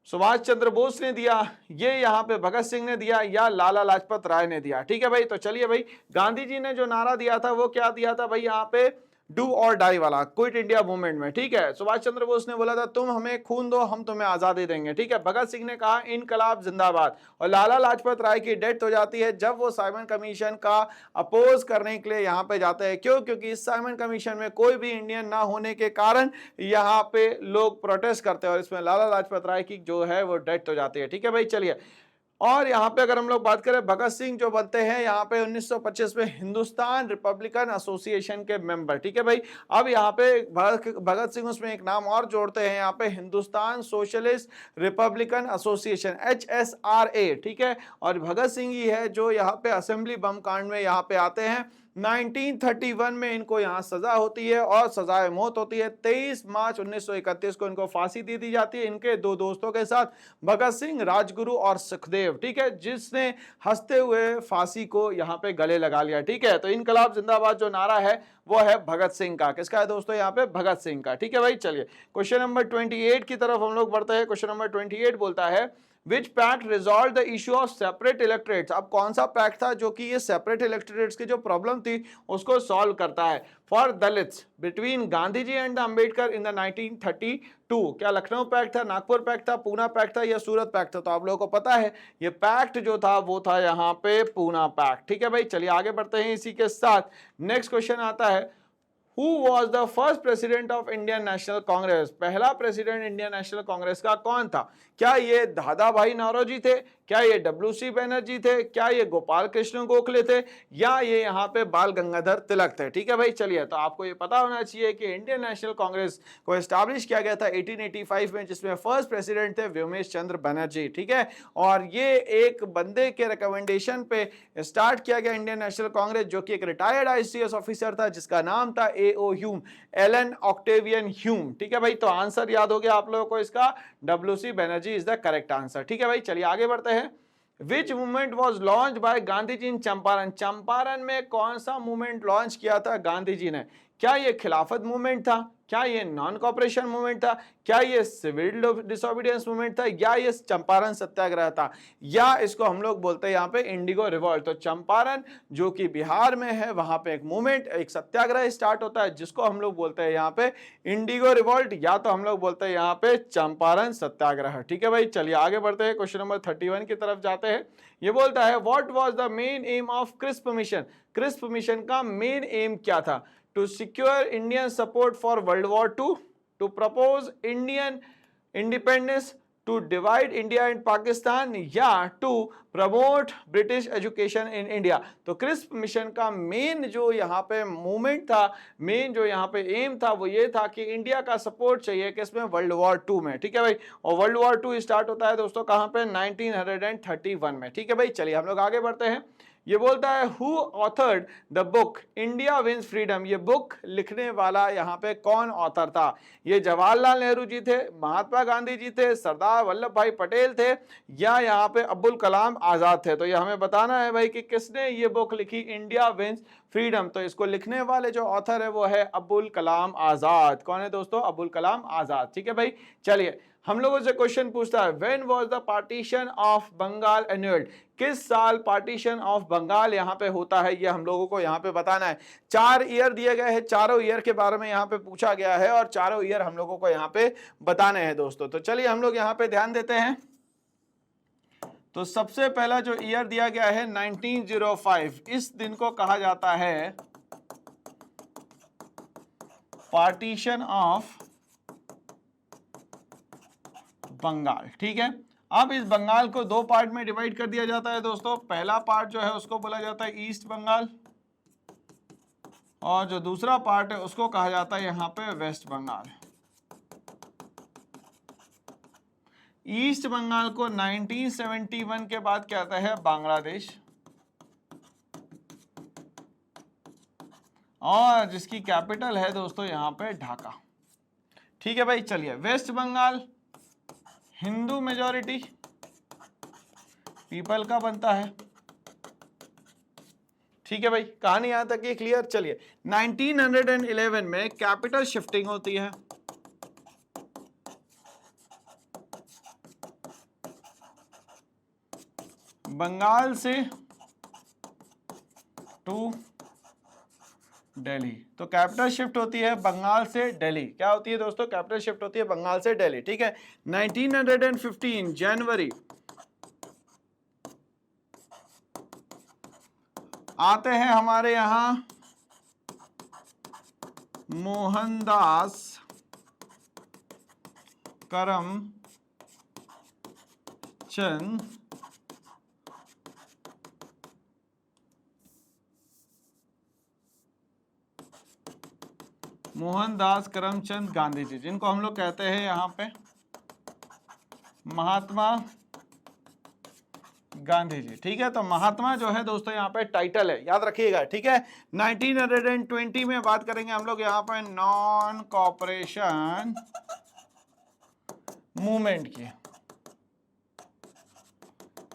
सुभाष चंद्र बोस ने दिया? ये यहाँ पे भगत सिंह ने दिया? या लाला लाजपत राय ने दिया? ठीक है भाई, तो चलिए भाई, गांधी जी ने जो नारा दिया था वो क्या दिया था भाई? यहाँ पे डू और डाई वाला, क्विट इंडिया मूवमेंट में। ठीक है, सुभाष चंद्र बोस ने बोला था तुम हमें खून दो, हम तुम्हें आजादी देंगे। ठीक है, भगत सिंह ने कहा इनकलाब जिंदाबाद। और लाला लाजपत राय की डेथ हो जाती है जब वो साइमन कमीशन का अपोज करने के लिए यहाँ पे जाते हैं। क्यों? क्योंकि इस साइमन कमीशन में कोई भी इंडियन ना होने के कारण यहाँ पे लोग प्रोटेस्ट करते हैं, और इसमें लाला लाजपत राय की जो है वो डेथ हो जाती है। ठीक है भाई, चलिए। और यहाँ पे अगर हम लोग बात करें, भगत सिंह जो बनते हैं यहाँ पे 1925 में हिंदुस्तान रिपब्लिकन एसोसिएशन के मेंबर। ठीक है भाई, अब यहाँ पे भगत सिंह उसमें एक नाम और जोड़ते हैं, यहाँ पे Hindustan socialist Republican association, HSRA। ठीक है, और भगत सिंह ही है जो यहाँ पे असेंबली बम कांड में यहाँ पे आते हैं। 1931 में इनको यहाँ सजा होती है, और सजाए मौत होती है। 23 मार्च 1931 को इनको फांसी दे दी जाती है, इनके दो दोस्तों के साथ, भगत सिंह, राजगुरु और सुखदेव। ठीक है, जिसने हंसते हुए फांसी को यहाँ पे गले लगा लिया। ठीक है, तो इनकलाब जिंदाबाद जो नारा है वो है भगत सिंह का। किसका है दोस्तों? यहाँ पे भगत सिंह का। ठीक है भाई, चलिए क्वेश्चन नंबर 28 की तरफ हम लोग बढ़ते हैं। क्वेश्चन नंबर 28 बोलता है Which pact resolved the issue of separate electorates? अब कौन सा पैक्ट था जो कि ये सेपरेट इलेक्टोरेट्स की जो प्रॉब्लम थी उसको सॉल्व करता है? For Dalits between Gandhi ji and Ambedkar in the 1932। क्या लखनऊ पैक्ट था, नागपुर पैक्ट था, पूना पैक्ट था, या सूरत पैक्ट था? तो आप लोगों को पता है ये पैक्ट जो था वो था यहाँ पे पूना पैक्ट। ठीक है भाई, चलिए आगे बढ़ते हैं। इसी के साथ नेक्स्ट क्वेश्चन आता है, Who was the first president of Indian National Congress? पहला प्रेसिडेंट इंडियन नेशनल कांग्रेस का कौन था? क्या ये दादा भाई नौरोजी थे? क्या ये WC बैनर्जी थे? क्या ये गोपाल कृष्ण गोखले थे? या ये यहाँ पे बाल गंगाधर तिलक थे? ठीक है भाई, चलिए, तो आपको ये पता होना चाहिए कि इंडियन नेशनल कांग्रेस को एस्टैब्लिश किया गया था 1885 में, जिसमें फर्स्ट प्रेसिडेंट थे व्योमेश चंद्र बनर्जी। ठीक है, और ये एक बंदे के रिकमेंडेशन पे स्टार्ट किया गया इंडियन नेशनल कांग्रेस, जो कि एक रिटायर्ड ICS ऑफिसर था जिसका नाम था A.O. Hume, Allan Octavian Hume. ठीक है भाई, तो आंसर याद हो गया आप लोगों को इसका, WC Banerjee is the correct answer. ठीक है भाई, चलिए आगे बढ़ते हैं। Which movement was launch by Gandhi ji in Champaran? Champaran में कौन सा मूवमेंट लॉन्च किया था गांधी जी ने? क्या ये खिलाफत मूवमेंट था? क्या ये नॉन कॉपरेशन मूवमेंट था? क्या ये सिविल डिसोबीडियंस मूवमेंट था? या ये चंपारण सत्याग्रह था? या इसको हम लोग बोलते हैं यहाँ पे इंडिगो रिवॉल्ट। तो चंपारण जो कि बिहार में है, वहां पे एक मूवमेंट, एक सत्याग्रह स्टार्ट होता है जिसको हम लोग बोलते हैं यहाँ पे इंडिगो रिवॉल्ट, या तो हम लोग बोलते हैं यहाँ पे चंपारण सत्याग्रह। ठीक है भाई, चलिए आगे बढ़ते हैं। क्वेश्चन नंबर 31 की तरफ जाते हैं। ये बोलता है what was the main M of crisp mission? Crisp mission का मेन एम क्या था? To secure Indian support for World War II, to propose Indian independence, to divide India and Pakistan, या to promote British education in India। तो crisp mission का main जो यहाँ पे movement था, मेन जो यहाँ पे एम था, वो ये था कि इंडिया का सपोर्ट चाहिए किसमें? वर्ल्ड वॉर 2 में। ठीक है भाई, और वर्ल्ड वॉर 2 स्टार्ट होता है दोस्तों कहाँ पे? 1931 में। ठीक है भाई, चलिए हम लोग आगे बढ़ते हैं। ये बोलता है who authored the book India wins freedom, ये बुक लिखने वाला यहाँ पे कौन ऑथर था? ये जवाहरलाल नेहरू जी थे, महात्मा गांधी जी थे, सरदार वल्लभ भाई पटेल थे, या यहाँ पे अब्दुल कलाम आजाद थे? तो ये हमें बताना है भाई कि किसने ये बुक लिखी इंडिया विंस फ्रीडम। तो इसको लिखने वाले जो ऑथर है वो है अब्दुल कलाम आजाद। कौन है दोस्तों? अब्दुल कलाम आजाद। ठीक है भाई, चलिए हम लोगों से क्वेश्चन पूछता है when was the partition of Bengal annulled, किस साल पार्टीशन ऑफ बंगाल यहाँ पे होता है, ये हम लोगों को यहाँ पे बताना है। 4 ईयर दिए गए हैं, चारों ईयर के बारे में यहाँ पे पूछा गया है और चारों ईयर हम लोगों को यहाँ पे बताने हैं दोस्तों। तो चलिए हम लोग यहाँ पे ध्यान देते हैं। तो सबसे पहला जो ईयर दिया गया है 1905, इस दिन को कहा जाता है पार्टीशन ऑफ बंगाल। ठीक है, अब इस बंगाल को 2 पार्ट में डिवाइड कर दिया जाता है दोस्तों। पहला पार्ट जो है उसको बोला जाता है ईस्ट बंगाल, और जो दूसरा पार्ट है उसको कहा जाता है यहाँ पे वेस्ट बंगाल। ईस्ट बंगाल को 1971 के बाद कहता है बांग्लादेश, और जिसकी कैपिटल है दोस्तों यहाँ पे ढाका। ठीक है भाई, चलिए west Bengal Hindu majority people का बनता है। ठीक है भाई, कहानी यहां तक ये क्लियर। चलिए 1911 में कैपिटल शिफ्टिंग होती है। बंगाल से टू दिल्ली, तो कैपिटल शिफ्ट होती है बंगाल से दिल्ली। क्या होती है दोस्तों? कैपिटल शिफ्ट होती है बंगाल से दिल्ली। ठीक है, 1915 जनवरी आते हैं हमारे यहां मोहनदास करमचंद गांधी जी, जिनको हम लोग कहते हैं यहाँ पे महात्मा गांधी जी। ठीक है, तो महात्मा जो है दोस्तों यहाँ पे टाइटल है, याद रखिएगा। ठीक है, 1920 में बात करेंगे हम लोग यहाँ पे नॉन कॉपरेशन मूवमेंट की।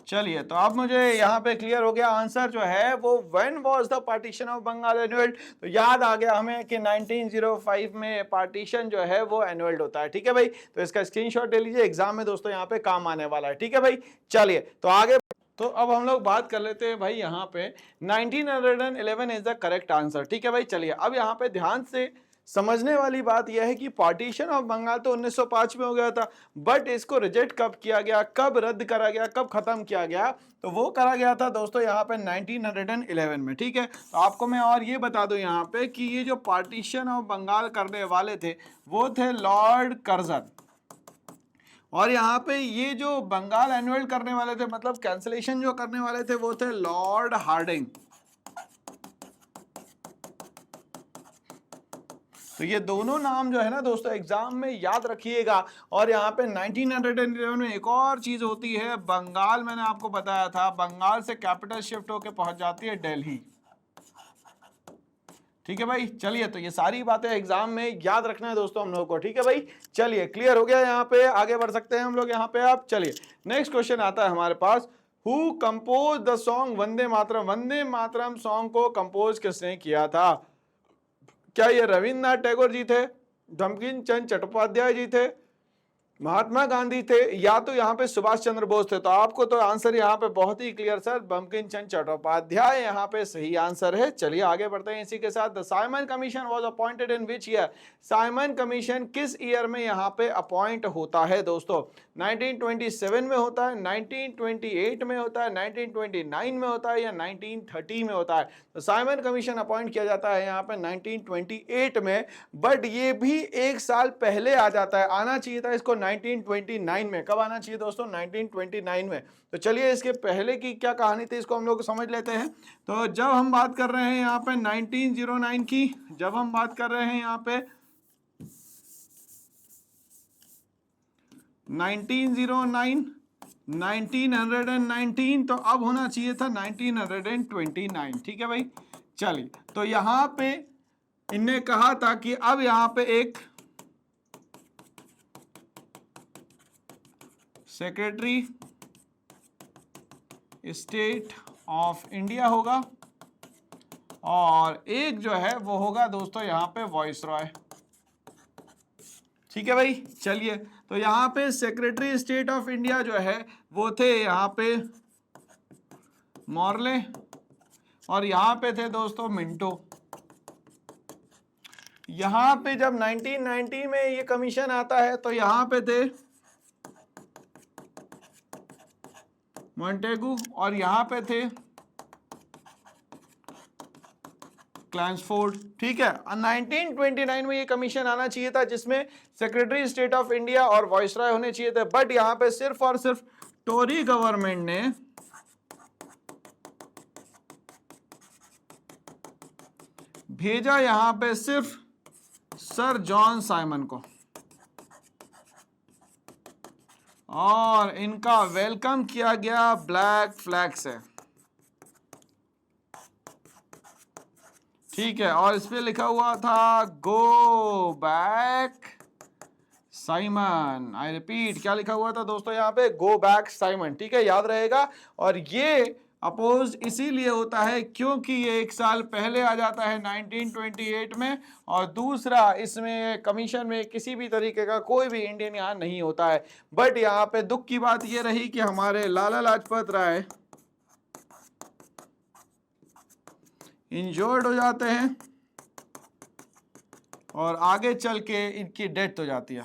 चलिए, तो अब मुझे यहाँ पे क्लियर हो गया, आंसर जो है वो when was the partition of Bengal annulled. तो याद आ गया हमें कि 1905 में पार्टीशन जो है वो एन्युअल्ड होता है। ठीक है भाई, तो इसका स्क्रीनशॉट ले लीजिए, एग्जाम में दोस्तों यहाँ पे काम आने वाला है। ठीक है भाई, चलिए तो आगे। तो अब हम लोग बात कर लेते हैं भाई यहाँ पे 1911 इज द करेक्ट आंसर। ठीक है भाई, चलिए अब यहाँ पे ध्यान से समझने वाली बात यह है कि पार्टीशन ऑफ बंगाल तो 1905 में हो गया था, बट इसको रिजेक्ट कब किया गया, कब रद्द करा गया, कब खत्म किया गया? तो वो करा गया था दोस्तों यहाँ पे 1911 में। ठीक है, तो आपको मैं और ये बता दूं यहाँ पे कि ये जो पार्टीशन ऑफ बंगाल करने वाले थे वो थे लॉर्ड कर्जन, और यहाँ पे ये जो बंगाल एनुअल करने वाले थे, मतलब कैंसलेशन जो करने वाले थे, वो थे लॉर्ड हार्डिंग। तो ये दोनों नाम जो है ना दोस्तों एग्जाम में याद रखिएगा। और यहाँ पे 1911 में एक और चीज होती है, बंगाल मैंने आपको बताया था, बंगाल से कैपिटल शिफ्ट होकर पहुंच जाती है दिल्ली। ठीक है भाई, चलिए तो ये सारी बातें एग्जाम में याद रखना है दोस्तों हम लोगों को। ठीक है भाई, चलिए क्लियर हो गया, यहाँ पे आगे बढ़ सकते हैं हम लोग यहाँ पे। आप चलिए नेक्स्ट क्वेश्चन आता है हमारे पास, who compose the song Vande Mataram. Vande Mataram song को कंपोज किसने किया था? क्या ये रविन्द्रनाथ टैगोर जी थे, बंकिम चंद्र चट्टोपाध्याय जी थे, महात्मा गांधी थे, या तो यहाँ पे सुभाष चंद्र बोस थे? तो आपको तो आंसर यहाँ पे बहुत ही क्लियर सर, बंकिम चंद्र चट्टोपाध्याय यहाँ पे सही आंसर है। चलिए आगे बढ़ते हैं इसी के साथ। The Simon commission was appointed in which year. Simon commission किस ईयर में यहाँ पे अपॉइंट होता है दोस्तों? 1927 में होता है, 1928 में होता है, 1929 में होता है, या 1930 में होता है? तो साइमन कमीशन अपॉइंट किया जाता है यहाँ पे 1928 में, बट ये भी एक साल पहले आ जाता है। आना चाहिए था इसको 1929 में। कब आना चाहिए दोस्तों? 1929 में। तो चलिए इसके पहले की क्या कहानी थी इसको हम लोग समझ लेते हैं। तो जब हम बात कर रहे हैं यहाँ पे 1909 की, जब हम बात कर रहे हैं यहाँ पे 1909, 1919, तो अब होना चाहिए था 1929। ठीक है भाई, चलिए तो यहां पे इनने कहा था कि अब यहां पे एक सेक्रेटरी स्टेट ऑफ इंडिया होगा और एक जो है वो होगा दोस्तों यहां पे वॉइसरॉय। ठीक है भाई, चलिए तो यहां पे सेक्रेटरी स्टेट ऑफ इंडिया जो है वो थे यहां पे मॉर्ले और यहां पे थे दोस्तों मिंटो। यहां पे जब 1990 में ये कमीशन आता है तो यहां पे थे मॉन्टेगू और यहां पे थे क्लैंसफोर्ड। ठीक है, 1929 में ये कमीशन आना चाहिए था जिसमें सेक्रेटरी स्टेट ऑफ इंडिया और वॉइसरॉय होने चाहिए थे, बट यहां पे सिर्फ और सिर्फ टोरी गवर्नमेंट ने भेजा यहां पे सिर्फ सर जॉन साइमन को और इनका वेलकम किया गया ब्लैक फ्लैग से। ठीक है, और इस पे लिखा हुआ था go back Simon. I repeat, क्या लिखा हुआ था दोस्तों यहाँ पे? Go back Simon. ठीक है, याद रहेगा। और ये अपोज इसीलिए होता है क्योंकि ये एक साल पहले आ जाता है 1928 में, और दूसरा इसमें कमीशन में किसी भी तरीके का कोई भी इंडियन यहाँ नहीं होता है। बट यहाँ पे दुख की बात ये रही कि हमारे लाला लाजपत राय इंजर्ड हो जाते हैं और आगे चल के इनकी डेथ हो जाती है।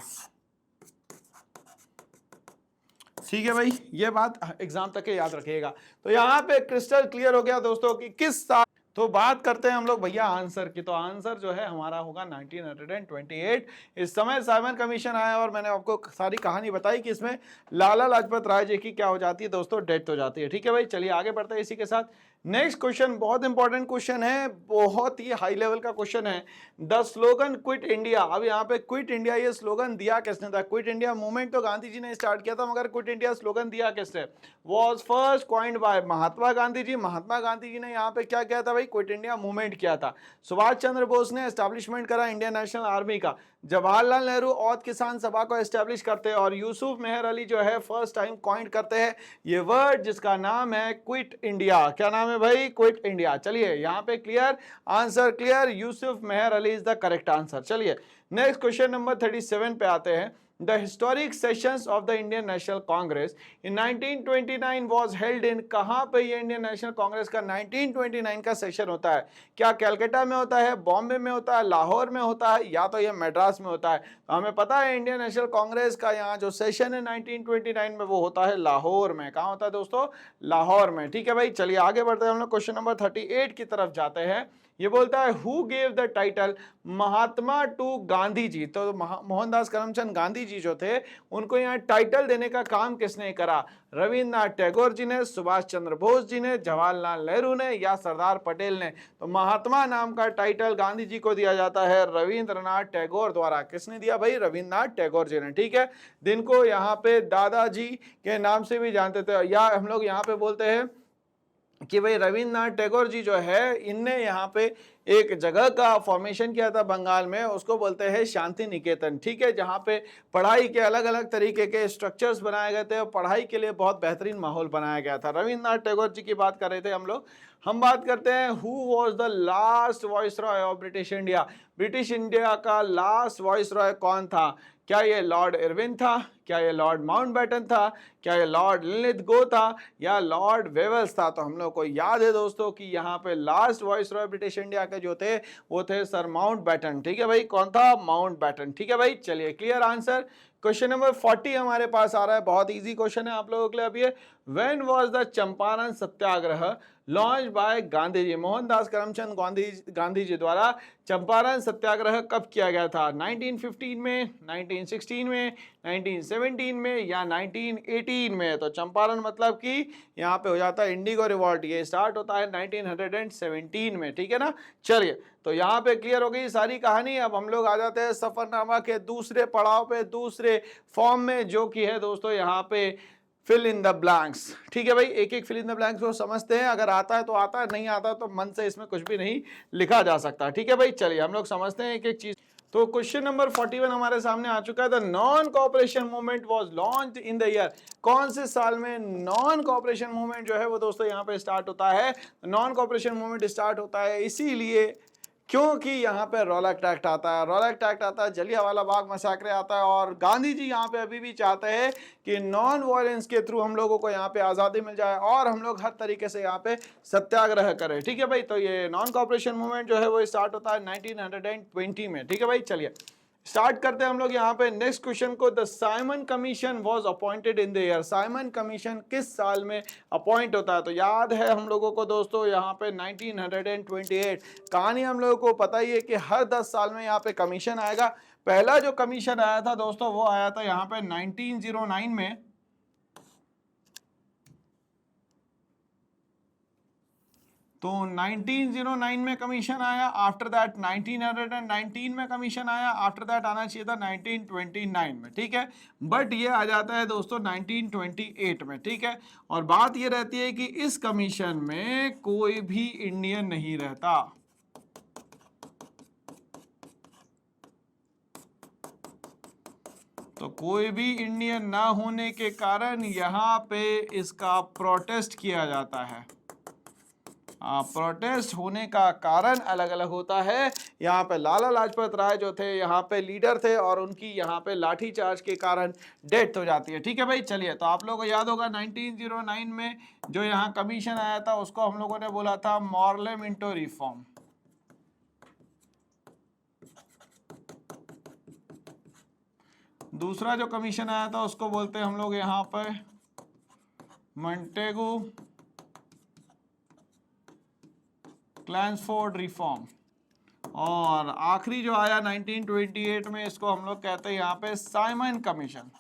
ठीक है भाई, ये बात एग्जाम तक के याद रखिएगा। तो यहाँ पे क्रिस्टल क्लियर हो गया दोस्तों कि किस साल। तो बात करते हैं हम लोग भैया आंसर की। तो आंसर जो है हमारा होगा 1928। इस समय साइमन कमीशन आया और मैंने आपको सारी कहानी बताई कि इसमें लाला लाजपत राय जी की क्या हो जाती है दोस्तों, डेथ हो जाती है। ठीक है भाई, चलिए आगे बढ़ते हैं इसी के साथ। नेक्स्ट क्वेश्चन बहुत इंपॉर्टेंट क्वेश्चन है, बहुत ही हाई लेवल का क्वेश्चन है। The slogan quit India. अब यहाँ पे क्विट इंडिया ये स्लोगन दिया किसने था? क्विट इंडिया मूवमेंट तो गांधी जी ने स्टार्ट किया था, मगर क्विट इंडिया स्लोगन दिया किसने? वॉज फर्स्ट कॉइन्ड बाय महात्मा गांधी जी। महात्मा गांधी जी ने यहाँ पे क्या किया था भाई? क्विट इंडिया मूवमेंट किया था। सुभाष चंद्र बोस ने एस्टैब्लिशमेंट करा इंडियन नेशनल आर्मी का। जवाहरलाल नेहरू औद किसान सभा को एस्टैब्लिश करते हैं और यूसुफ मेहर अली जो है फर्स्ट टाइम कॉइंड करते हैं ये वर्ड जिसका नाम है क्विट इंडिया। क्या नाम है भाई? Quit India. चलिए यहाँ पे clear, answer clear, Yusuf Meher Ali is the correct answer. चलिए नेक्स्ट क्वेश्चन नंबर 37 पे आते हैं। The historic sessions of the Indian National Congress in 1929 was held in। कहाँ पे ये इंडियन नेशनल कांग्रेस का 1929 का सेशन होता है? क्या कैलकाटा में होता है, बॉम्बे में होता है, लाहौर में होता है, या तो ये मद्रास में होता है? तो हमें पता है इंडियन नेशनल कांग्रेस का यहाँ जो सेशन है 1929 में वो होता है लाहौर में। कहाँ होता है दोस्तों? लाहौर में। ठीक है भाई, चलिए आगे बढ़ते हैं हम लोग क्वेश्चन नंबर 38 की तरफ जाते हैं। ये बोलता है who gave the title Mahatma to Gandhi ji. तो मोहनदास करमचंद गांधी जी जो थे उनको यहाँ टाइटल देने का काम किसने करा? रविन्द्रनाथ टैगोर जी ने, सुभाष चंद्र बोस जी ने, जवाहरलाल नेहरू ने, या सरदार पटेल ने? तो महात्मा नाम का टाइटल गांधी जी को दिया जाता है रविंद्रनाथ टैगोर द्वारा। किसने दिया भाई? रविन्द्रनाथ टैगोर जी ने। ठीक है, दिन को यहाँ पे दादाजी के नाम से भी जानते थे, या हम लोग यहाँ पे बोलते हैं कि भाई रविन्द्रनाथ टैगोर जी जो है इनने यहाँ पे एक जगह का फॉर्मेशन किया था बंगाल में, उसको बोलते हैं शांति निकेतन। ठीक है, जहाँ पे पढ़ाई के अलग अलग तरीके के स्ट्रक्चर्स बनाए गए थे और पढ़ाई के लिए बहुत बेहतरीन माहौल बनाया गया था। रविन्द्रनाथ टैगोर जी की बात कर रहे थे हम लोग। हम बात करते हैं who was the last viceroy of British India. British India का लास्ट वॉइसरॉय कौन था? क्या ये लॉर्ड इरविन था, क्या ये लॉर्ड माउंटबेटन था, क्या ये लॉर्ड लिनलिथगो था, या लॉर्ड वेल्स था? तो हम लोग को याद है दोस्तों कि यहाँ पे लास्ट वॉइसरॉय ब्रिटिश इंडिया के जो थे वो थे सर माउंटबेटन। ठीक है भाई, कौन था? माउंटबेटन। ठीक है भाई, चलिए क्लियर आंसर। क्वेश्चन नंबर 40 हमारे पास आ रहा है, बहुत इजी क्वेश्चन है आप लोगों के लिए। अब ये when was the Champaran satyagraha launch by Gandhi ji. Mohandas Karamchand Gandhi ji द्वारा चंपारण सत्याग्रह कब किया गया था? 1915 में, 1916 में, 1917 में, या 1918 में? तो चंपारण मतलब कि यहाँ पे हो जाता है इंडिगो रिवॉल्ट। ये स्टार्ट होता है 1917 में। ठीक है ना, चलिए तो यहाँ पे क्लियर हो गई सारी कहानी। अब हम लोग आ जाते हैं सफरनामा के दूसरे पड़ाव पे, दूसरे फॉर्म में, जो कि है दोस्तों यहाँ पे फिल इन द ब्लैंक्स। ठीक है भाई, एक एक फिल इन द ब्लैंक्स को समझते हैं, अगर आता है तो आता है, नहीं आता तो मन से इसमें कुछ भी नहीं लिखा जा सकता। ठीक है भाई, चलिए हम लोग समझते हैं एक एक चीज। तो क्वेश्चन नंबर 41 हमारे सामने आ चुका है। The non cooperation movement was launched in the year, कौन से साल में नॉन कोऑपरेशन मूवमेंट जो है वो दोस्तों यहाँ पे स्टार्ट होता है। नॉन कोऑपरेशन मूवमेंट स्टार्ट होता है इसीलिए क्योंकि यहाँ पे रॉलेट एक्ट आता है, रॉलेट एक्ट आता है, जलियांवाला बाग मैसाक्रे आता है, और गांधी जी यहाँ पे अभी भी चाहते हैं कि नॉन वायलेंस के थ्रू हम लोगों को यहाँ पे आज़ादी मिल जाए और हम लोग हर तरीके से यहाँ पे सत्याग्रह करें। ठीक है भाई, तो ये नॉन कोऑपरेशन मूवमेंट जो है वो स्टार्ट होता है 1920 में। ठीक है भाई, चलिए स्टार्ट करते हैं हम लोग यहाँ पे नेक्स्ट क्वेश्चन को। The Simon commission was appointed in the year, Simon commission किस साल में अपॉइंट होता है। तो याद है हम लोगों को दोस्तों यहाँ पे 1928। कहानी हम लोगों को पता ही है कि हर 10 साल में यहाँ पे कमीशन आएगा। पहला जो कमीशन आया था दोस्तों वो आया था यहाँ पे 1909 में, तो 1909 में कमीशन आया। आफ्टर दैट 1919 में कमीशन आया। आफ्टर दैट आना चाहिए था 1929 में। ठीक है, बट ये आ जाता है दोस्तों 1928 में। ठीक है, और बात ये रहती है कि इस कमीशन में कोई भी इंडियन नहीं रहता। तो कोई भी इंडियन ना होने के कारण यहाँ पे इसका प्रोटेस्ट किया जाता है। प्रोटेस्ट होने का कारण अलग अलग होता है। यहाँ पे लाला लाजपत राय जो थे यहाँ पे लीडर थे और उनकी यहाँ पे लाठी चार्ज के कारण डेथ हो जाती है। ठीक है भाई, चलिए तो आप लोगों को याद होगा 1909 में जो यहाँ कमीशन आया था उसको हम लोगों ने बोला था मॉर्ले मिंटो रिफॉर्म। दूसरा जो कमीशन आया था उसको बोलते हैं हम लोग यहाँ पर मॉन्टेगू क्लैंसफोर्ड रिफॉर्म, और आखिरी जो आया 1928 में इसको हम लोग कहते हैं यहाँ पे साइमन कमीशन।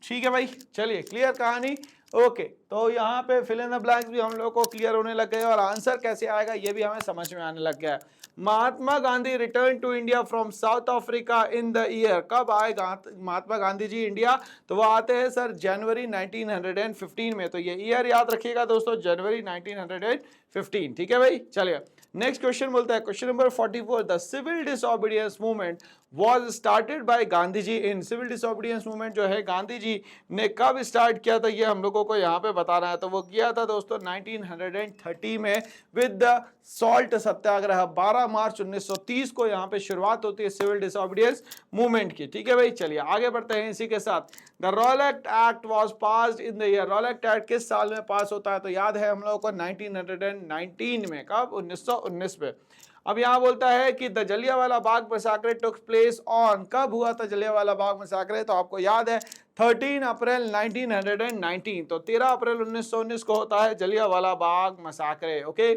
ठीक है भाई, चलिए क्लियर कहानी। ओके, तो यहाँ पे फिल इन द ब्लैंक्स भी हम लोग को क्लियर होने लग गए और आंसर कैसे आएगा ये भी हमें समझ में आने लग गया है। Mahatma Gandhi return to India from South Africa in the year, कब आए महात्मा गांधी जी इंडिया, तो वो आते हैं सर जनवरी 1915 में। तो ये ईयर याद रखिएगा दोस्तों, जनवरी 1915। ठीक है भाई, चलिए नेक्स्ट क्वेश्चन बोलता है question number 44। The civil disobedience movement was started by Gandhi ji in, civil disobedience movement जो है गांधी जी ने कब स्टार्ट किया था ये हम लोगों को यहाँ पे बताना है। तो वो किया था दोस्तों 1930 में विद द सॉल्ट सत्याग्रह। 12 मार्च 1930 को यहाँ पे शुरुआत होती है सिविल डिसओबीडियंस मूवमेंट की। ठीक है भाई, चलिए आगे बढ़ते हैं इसी के साथ। The Rowlatt act was passed in the year, Rowlatt act किस साल में पास होता है। तो याद है हम लोगों को 1919 में, कब 1919 में। अब यहाँ बोलता है कि the Jallianwala Bagh massacre took place on, कब हुआ था जलियांवाला बाग मैसाक्रे, तो आपको याद है 13 अप्रैल 1919। तो 13 अप्रैल 1919 को होता है जलियांवाला बाग मैसाक्रे। ओके,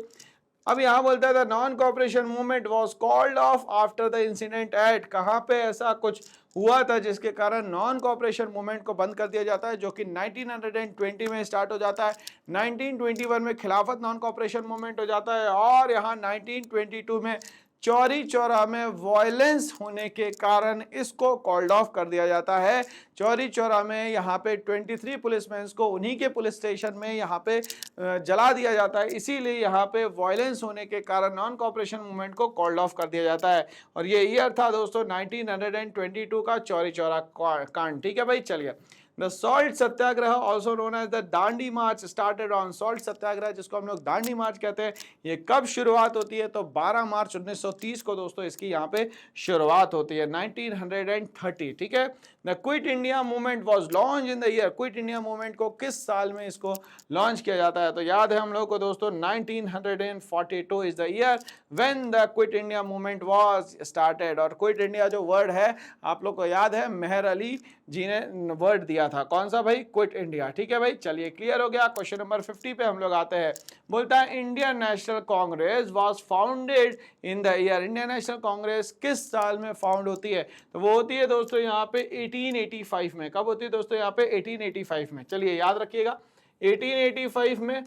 अब यहाँ बोलता है the non cooperation movement was called of after the incident at, कहाँ पे ऐसा कुछ हुआ था जिसके कारण नॉन कोऑपरेशन मूवमेंट को बंद कर दिया जाता है, जो कि 1920 में स्टार्ट हो जाता है। 1921 में खिलाफत नॉन कोऑपरेशन मूवमेंट हो जाता है और यहाँ 1922 में चौरी चौरा में वायलेंस होने के कारण इसको कॉल्ड ऑफ कर दिया जाता है। चौरी चौरा में यहाँ पे 23 पुलिसमैन को उन्हीं के पुलिस स्टेशन में यहाँ पे जला दिया जाता है, इसीलिए यहाँ पे वायलेंस होने के कारण नॉन कोऑपरेशन मूवमेंट को कॉल्ड ऑफ कर दिया जाता है। और ये ईयर था दोस्तों 1922 का चौरी चौरा कांड। ठीक है भाई, चलिए the salt satyagraha also known as the Dandi march started on, salt satyagraha जिसको हम लोग दांडी मार्च कहते हैं, ये कब शुरुआत होती है, तो 12 मार्च 1930 को दोस्तों इसकी यहाँ पे शुरुआत होती है 1930। ठीक है, the quit India movement was launch in the year, quit India movement को किस साल में इसको लॉन्च किया जाता है। तो याद है हम लोग को दोस्तों 1942 is the year when the quit India movement was started. और क्विट इंडिया जो वर्ड है आप लोग को याद है मेहर अली जी ने वर्ड दिया था, कौन सा भाई, क्विट इंडिया। ठीक है भाई, चलिए क्लियर हो गया। क्वेश्चन नंबर 50 पे हम लोग आते हैं। बोलता है Indian National Congress was founded in the year, Indian National Congress किस साल में फाउंड होती है। तो वो होती है दोस्तों यहाँ पे 1885 में। कब होती है दोस्तों यहाँ पे 1885 में। चलिए याद रखिएगा 1885 में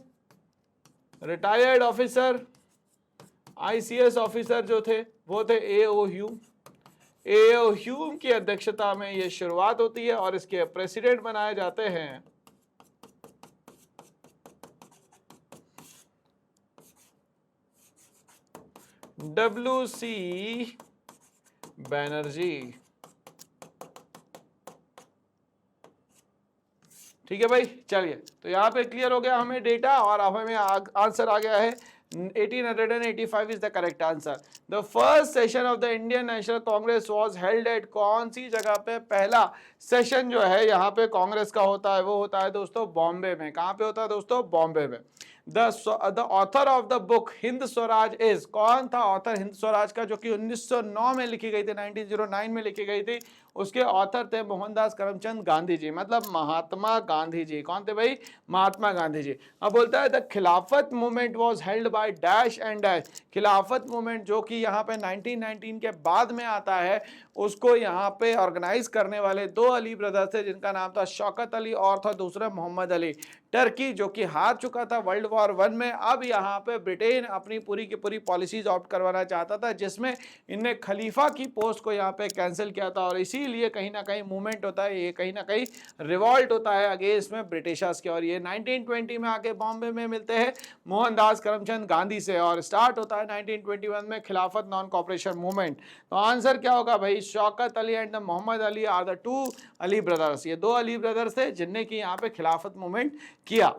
रिटायर्ड ऑफिसर ICS ऑफिसर जो थे वो थे AOU एओ ह्यूम की अध्यक्षता में ये शुरुआत होती है और इसके प्रेसिडेंट बनाए जाते हैं WC बैनर्जी। ठीक है भाई, चलिए तो यहाँ पे क्लियर हो गया हमें डेटा और अब हमें आंसर आ गया है 1885 is the correct answer. The first session of the Indian National Congress was held at कौन सी जगह पे? पहला सेशन जो है यहाँ पे कांग्रेस का होता है वो होता है दोस्तों बॉम्बे में। कहाँ पे होता है दोस्तों? बॉम्बे में। The author of the book Hind Swaraj is, कौन था ऑथर हिंद स्वराज का, जो कि 1909 में लिखी गई थी, 1909 में लिखी गई थी। उसके ऑथर थे मोहनदास करमचंद गांधी जी, मतलब महात्मा गांधी जी। कौन थे भाई? महात्मा गांधी जी। अब बोलता है द खिलाफत movement was held by dash and dash. खिलाफत मूवमेंट जो कि यहाँ पे 1919 के बाद में आता है, उसको यहाँ पे ऑर्गेनाइज करने वाले दो अली ब्रदर्स थे, जिनका नाम था शौकत अली और था दूसरा मोहम्मद अली। टर्की जो कि हार चुका था वर्ल्ड वॉर 1 में, अब यहाँ पे ब्रिटेन अपनी पूरी की पूरी पॉलिसीज ऑप्ट करवाना चाहता था, जिसमें इनने खलीफा की पोस्ट को यहाँ पे कैंसिल किया था। और इसीलिए कहीं ना कहीं मूवमेंट होता है, ये कहीं ना कहीं रिवॉल्ट होता है अगेंस्ट में ब्रिटिशर्स के। और ये 1920 में आके बॉम्बे में मिलते हैं मोहनदास करमचंद गांधी से और स्टार्ट होता है 1921 में खिलाफत नॉन कॉपरेशन मूवमेंट। तो आंसर क्या होगा भाई? Shaukat Ali and the Mohammad Ali are the two Ali brothers. ये दो अली ब्रदर्स थे जिनने की यहाँ पे खिलाफत मूवमेंट किया।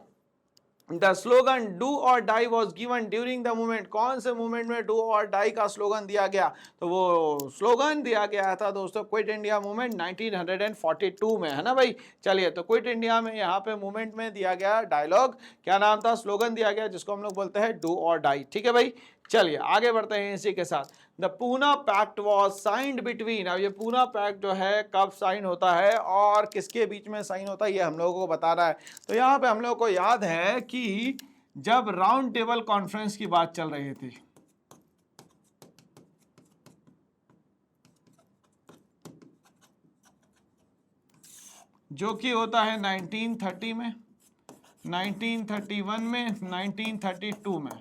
The slogan do or die was given during the movement. कौन से मूवमेंट में डू और डाई का स्लोगन दिया गया? तो वो स्लोगन दिया गया था दोस्तों क्विट इंडिया मूवमेंट 1942 में, है ना भाई। चलिए तो क्विट इंडिया में यहाँ पे मूवमेंट में दिया गया डायलॉग, क्या नाम था? स्लोगन दिया गया जिसको हम लोग बोलते हैं डू और डाई। ठीक है भाई, चलिए आगे बढ़ते हैं इसी के साथ। The Poona pact was signed between. अब ये पूना पैक्ट जो है कब साइन होता है और किसके बीच में साइन होता है, ये हम लोगों को बताना है। तो यहाँ पे हम लोगों को याद है कि जब राउंड टेबल कॉन्फ्रेंस की बात चल रही थी, जो कि होता है 1930 में, 1931 में, 1932 में।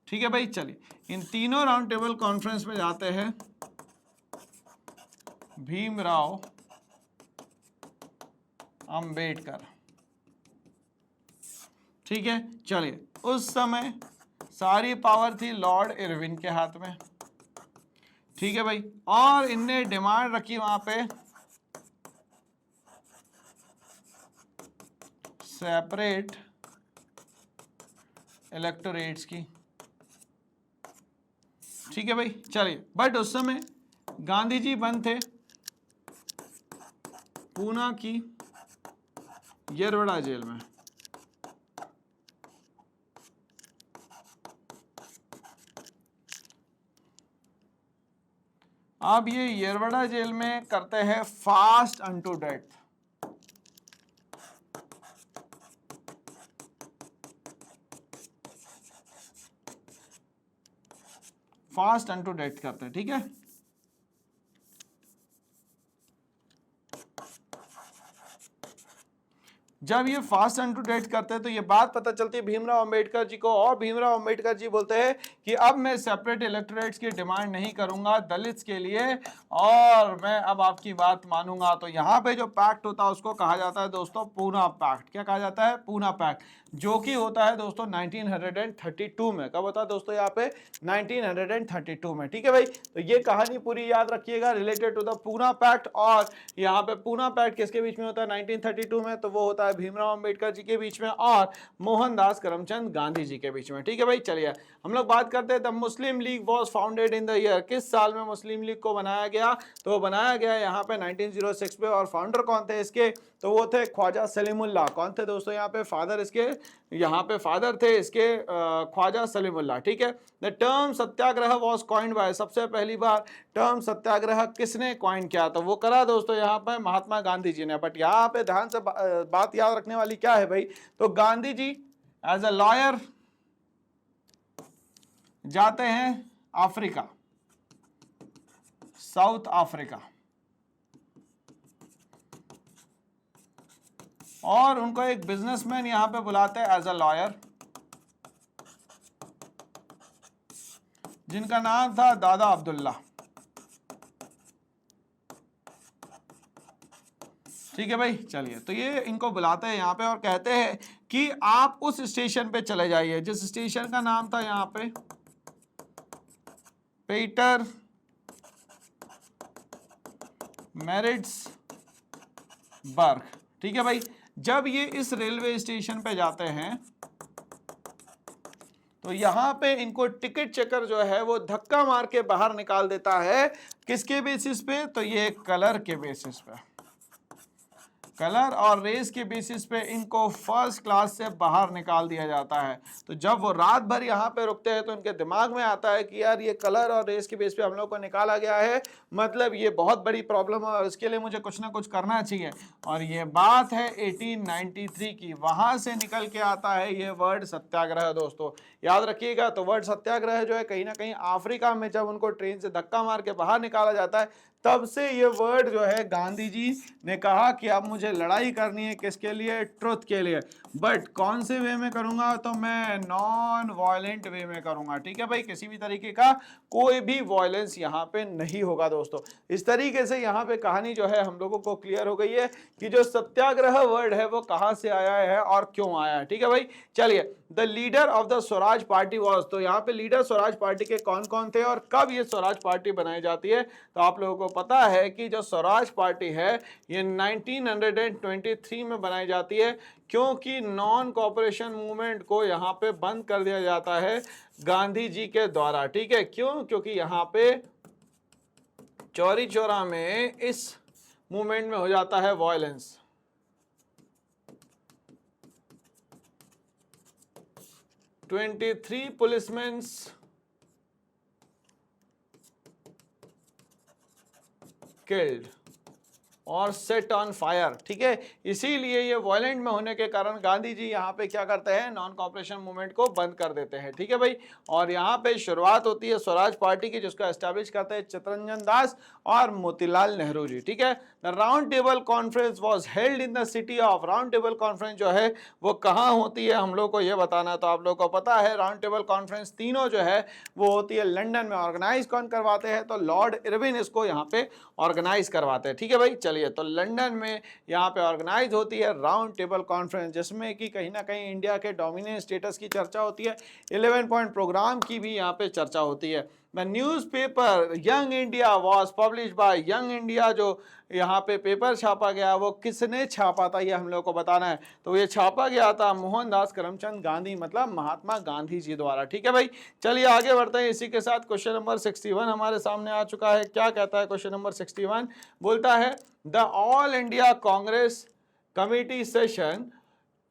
ठीक है भाई, चलिए इन तीनों राउंड टेबल कॉन्फ्रेंस में जाते हैं भीमराव अंबेडकर। ठीक है, चलिए उस समय सारी पावर थी लॉर्ड इरविन के हाथ में। ठीक है भाई, और इनने डिमांड रखी वहां पे सेपरेट इलेक्टोरेट्स की। ठीक है भाई, चलिए बट उस समय गांधी जी बंद थे पूना की येरवड़ा जेल में। अब ये येरवड़ा जेल में करते हैं fast unto death. Fast unto death करते हैं। ठीक है, जब ये फास्ट अनटू डेथ करते हैं तो ये बात पता चलती है भीमराव अंबेडकर जी को, और भीमराव अंबेडकर जी बोलते हैं कि अब मैं सेपरेट इलेक्टोरेट्स की डिमांड नहीं करूंगा दलित्स के लिए, और मैं अब आपकी बात मानूंगा। तो यहाँ पे जो पैक्ट होता है उसको कहा जाता है दोस्तों पूना पैक्ट। क्या कहा जाता है? पूना पैक्ट, जो कि होता है दोस्तों 1932 में। कब होता है दोस्तों? यहाँ पे 1932 में। ठीक है भाई, तो ये कहानी पूरी याद रखिएगा related to the Poona pact. और यहाँ पे पूना पैक्ट किसके बीच में होता है 1932 में? तो वो होता है भीमराव अंबेडकर जी के बीच में और मोहनदास करमचंद गांधी जी के बीच में। ठीक है भाई, चलिए हम लोग बात करते हैं the Muslim league was founded in the year. किस साल में मुस्लिम लीग को बनाया गया? तो बनाया गया यहाँ पे 1906 में। और फाउंडर कौन थे इसके? तो वो थे ख्वाजा सलीमुल्लाह। कौन थे दोस्तों यहाँ पे फादर इसके? यहाँ पे फादर थे इसके ख्वाजा सलीमुल्लाह। ठीक है, the term Satyagraha was coined bye, सबसे पहली बार टर्म सत्याग्रह किसने कॉइन किया? तो वो करा दोस्तों यहाँ पे महात्मा गांधी जी ने। बट यहाँ पे ध्यान से बात याद रखने वाली क्या है भाई? तो Gandhi ji as a lawyer जाते हैं अफ्रीका, साउथ अफ्रीका, और उनको एक बिजनेसमैन यहां पे बुलाते हैं एज अ लॉयर, जिनका नाम था दादा अब्दुल्ला। ठीक है भाई। चलिए, तो ये इनको बुलाते हैं यहाँ पे और कहते हैं कि आप उस स्टेशन पे चले जाइए जिस स्टेशन का नाम था यहाँ पे पीटर मैरिट्सबर्ग। ठीक है भाई। जब ये इस रेलवे स्टेशन पे जाते हैं तो यहाँ पे इनको टिकट चेकर जो है वो धक्का मार के बाहर निकाल देता है। किसके बेसिस पे? तो ये कलर के बेसिस पे, कलर और रेस के बेसिस पे इनको फर्स्ट क्लास से बाहर निकाल दिया जाता है। तो जब वो रात भर यहाँ पे रुकते हैं तो उनके दिमाग में आता है कि यार ये कलर और रेस के बेस पे हम लोग को निकाला गया है, मतलब ये बहुत बड़ी प्रॉब्लम है और इसके लिए मुझे कुछ ना कुछ करना चाहिए। और ये बात है 1893 की। वहां से निकल के आता है ये वर्ड सत्याग्रह। दोस्तों याद रखिएगा, तो वर्ड सत्याग्रह जो है कहीं ना कहीं अफ्रीका में जब उनको ट्रेन से धक्का मार के बाहर निकाला जाता है तब से ये वर्ड जो है गांधी जी ने कहा कि अब मुझे लड़ाई करनी है। किसके लिए? ट्रुथ के लिए। बट कौन से वे में करूंगा? तो मैं नॉन वायलेंट वे में करूंगा। ठीक है भाई, किसी भी तरीके का कोई भी वायलेंस यहाँ पे नहीं होगा। दोस्तों इस तरीके से यहाँ पे कहानी जो है हम लोगों को क्लियर हो गई है कि जो सत्याग्रह वर्ड है वो कहाँ से आया है और क्यों आया है। ठीक है भाई। चलिए, the leader of the Swaraj party was, तो यहाँ पे लीडर स्वराज पार्टी के कौन कौन थे और कब ये स्वराज पार्टी बनाई जाती है? तो आप लोगों को पता है कि जो स्वराज पार्टी है ये 1923 में बनाई जाती है, क्योंकि नॉन कॉपरेशन मूवमेंट को यहाँ पे बंद कर दिया जाता है गांधी जी के द्वारा। ठीक है, क्यों? क्योंकि यहाँ पे चौरी चौरा में इस मूवमेंट में हो जाता है वायलेंस। 23 पुलिसमैन किल्ड और सेट ऑन फायर। ठीक है, इसीलिए ये वायलेंट में होने के कारण गांधी जी यहाँ पे क्या करते हैं? नॉन कॉपरेशन मूवमेंट को बंद कर देते हैं। ठीक है भाई। और यहाँ पे शुरुआत होती है स्वराज पार्टी की, जिसको एस्टैब्लिश करते हैं चित्तरंजन दास और मोतीलाल नेहरू जी। ठीक है। The round table conference was held in the city of, round table conference जो है वो कहाँ होती है हम लोग को ये बताना है। तो आप लोग को पता है राउंड टेबल कॉन्फ्रेंस तीनों जो है वो होती है लंदन में। ऑर्गेनाइज कौन करवाते हैं? तो लॉर्ड इरविन इसको यहाँ पे ऑर्गेनाइज करवाते हैं। ठीक है भाई। चलिए, तो लंदन में यहाँ पे ऑर्गेनाइज होती है राउंड टेबल कॉन्फ्रेंस, जिसमें कि कहीं ना कहीं इंडिया के डोमिनेंट स्टेटस की चर्चा होती है। 11 पॉइंट प्रोग्राम की भी यहाँ पे चर्चा होती है। The newspaper young India was publish by, young India जो यहाँ पे पेपर छापा गया वो किसने छापा था ये हम लोग को बताना है। तो ये छापा गया था मोहनदास करमचंद गांधी, मतलब महात्मा गांधी जी द्वारा। ठीक है भाई। चलिए आगे बढ़ते हैं। इसी के साथ क्वेश्चन नंबर 61 हमारे सामने आ चुका है। क्या कहता है क्वेश्चन नंबर 61? बोलता है the all India Congress committee session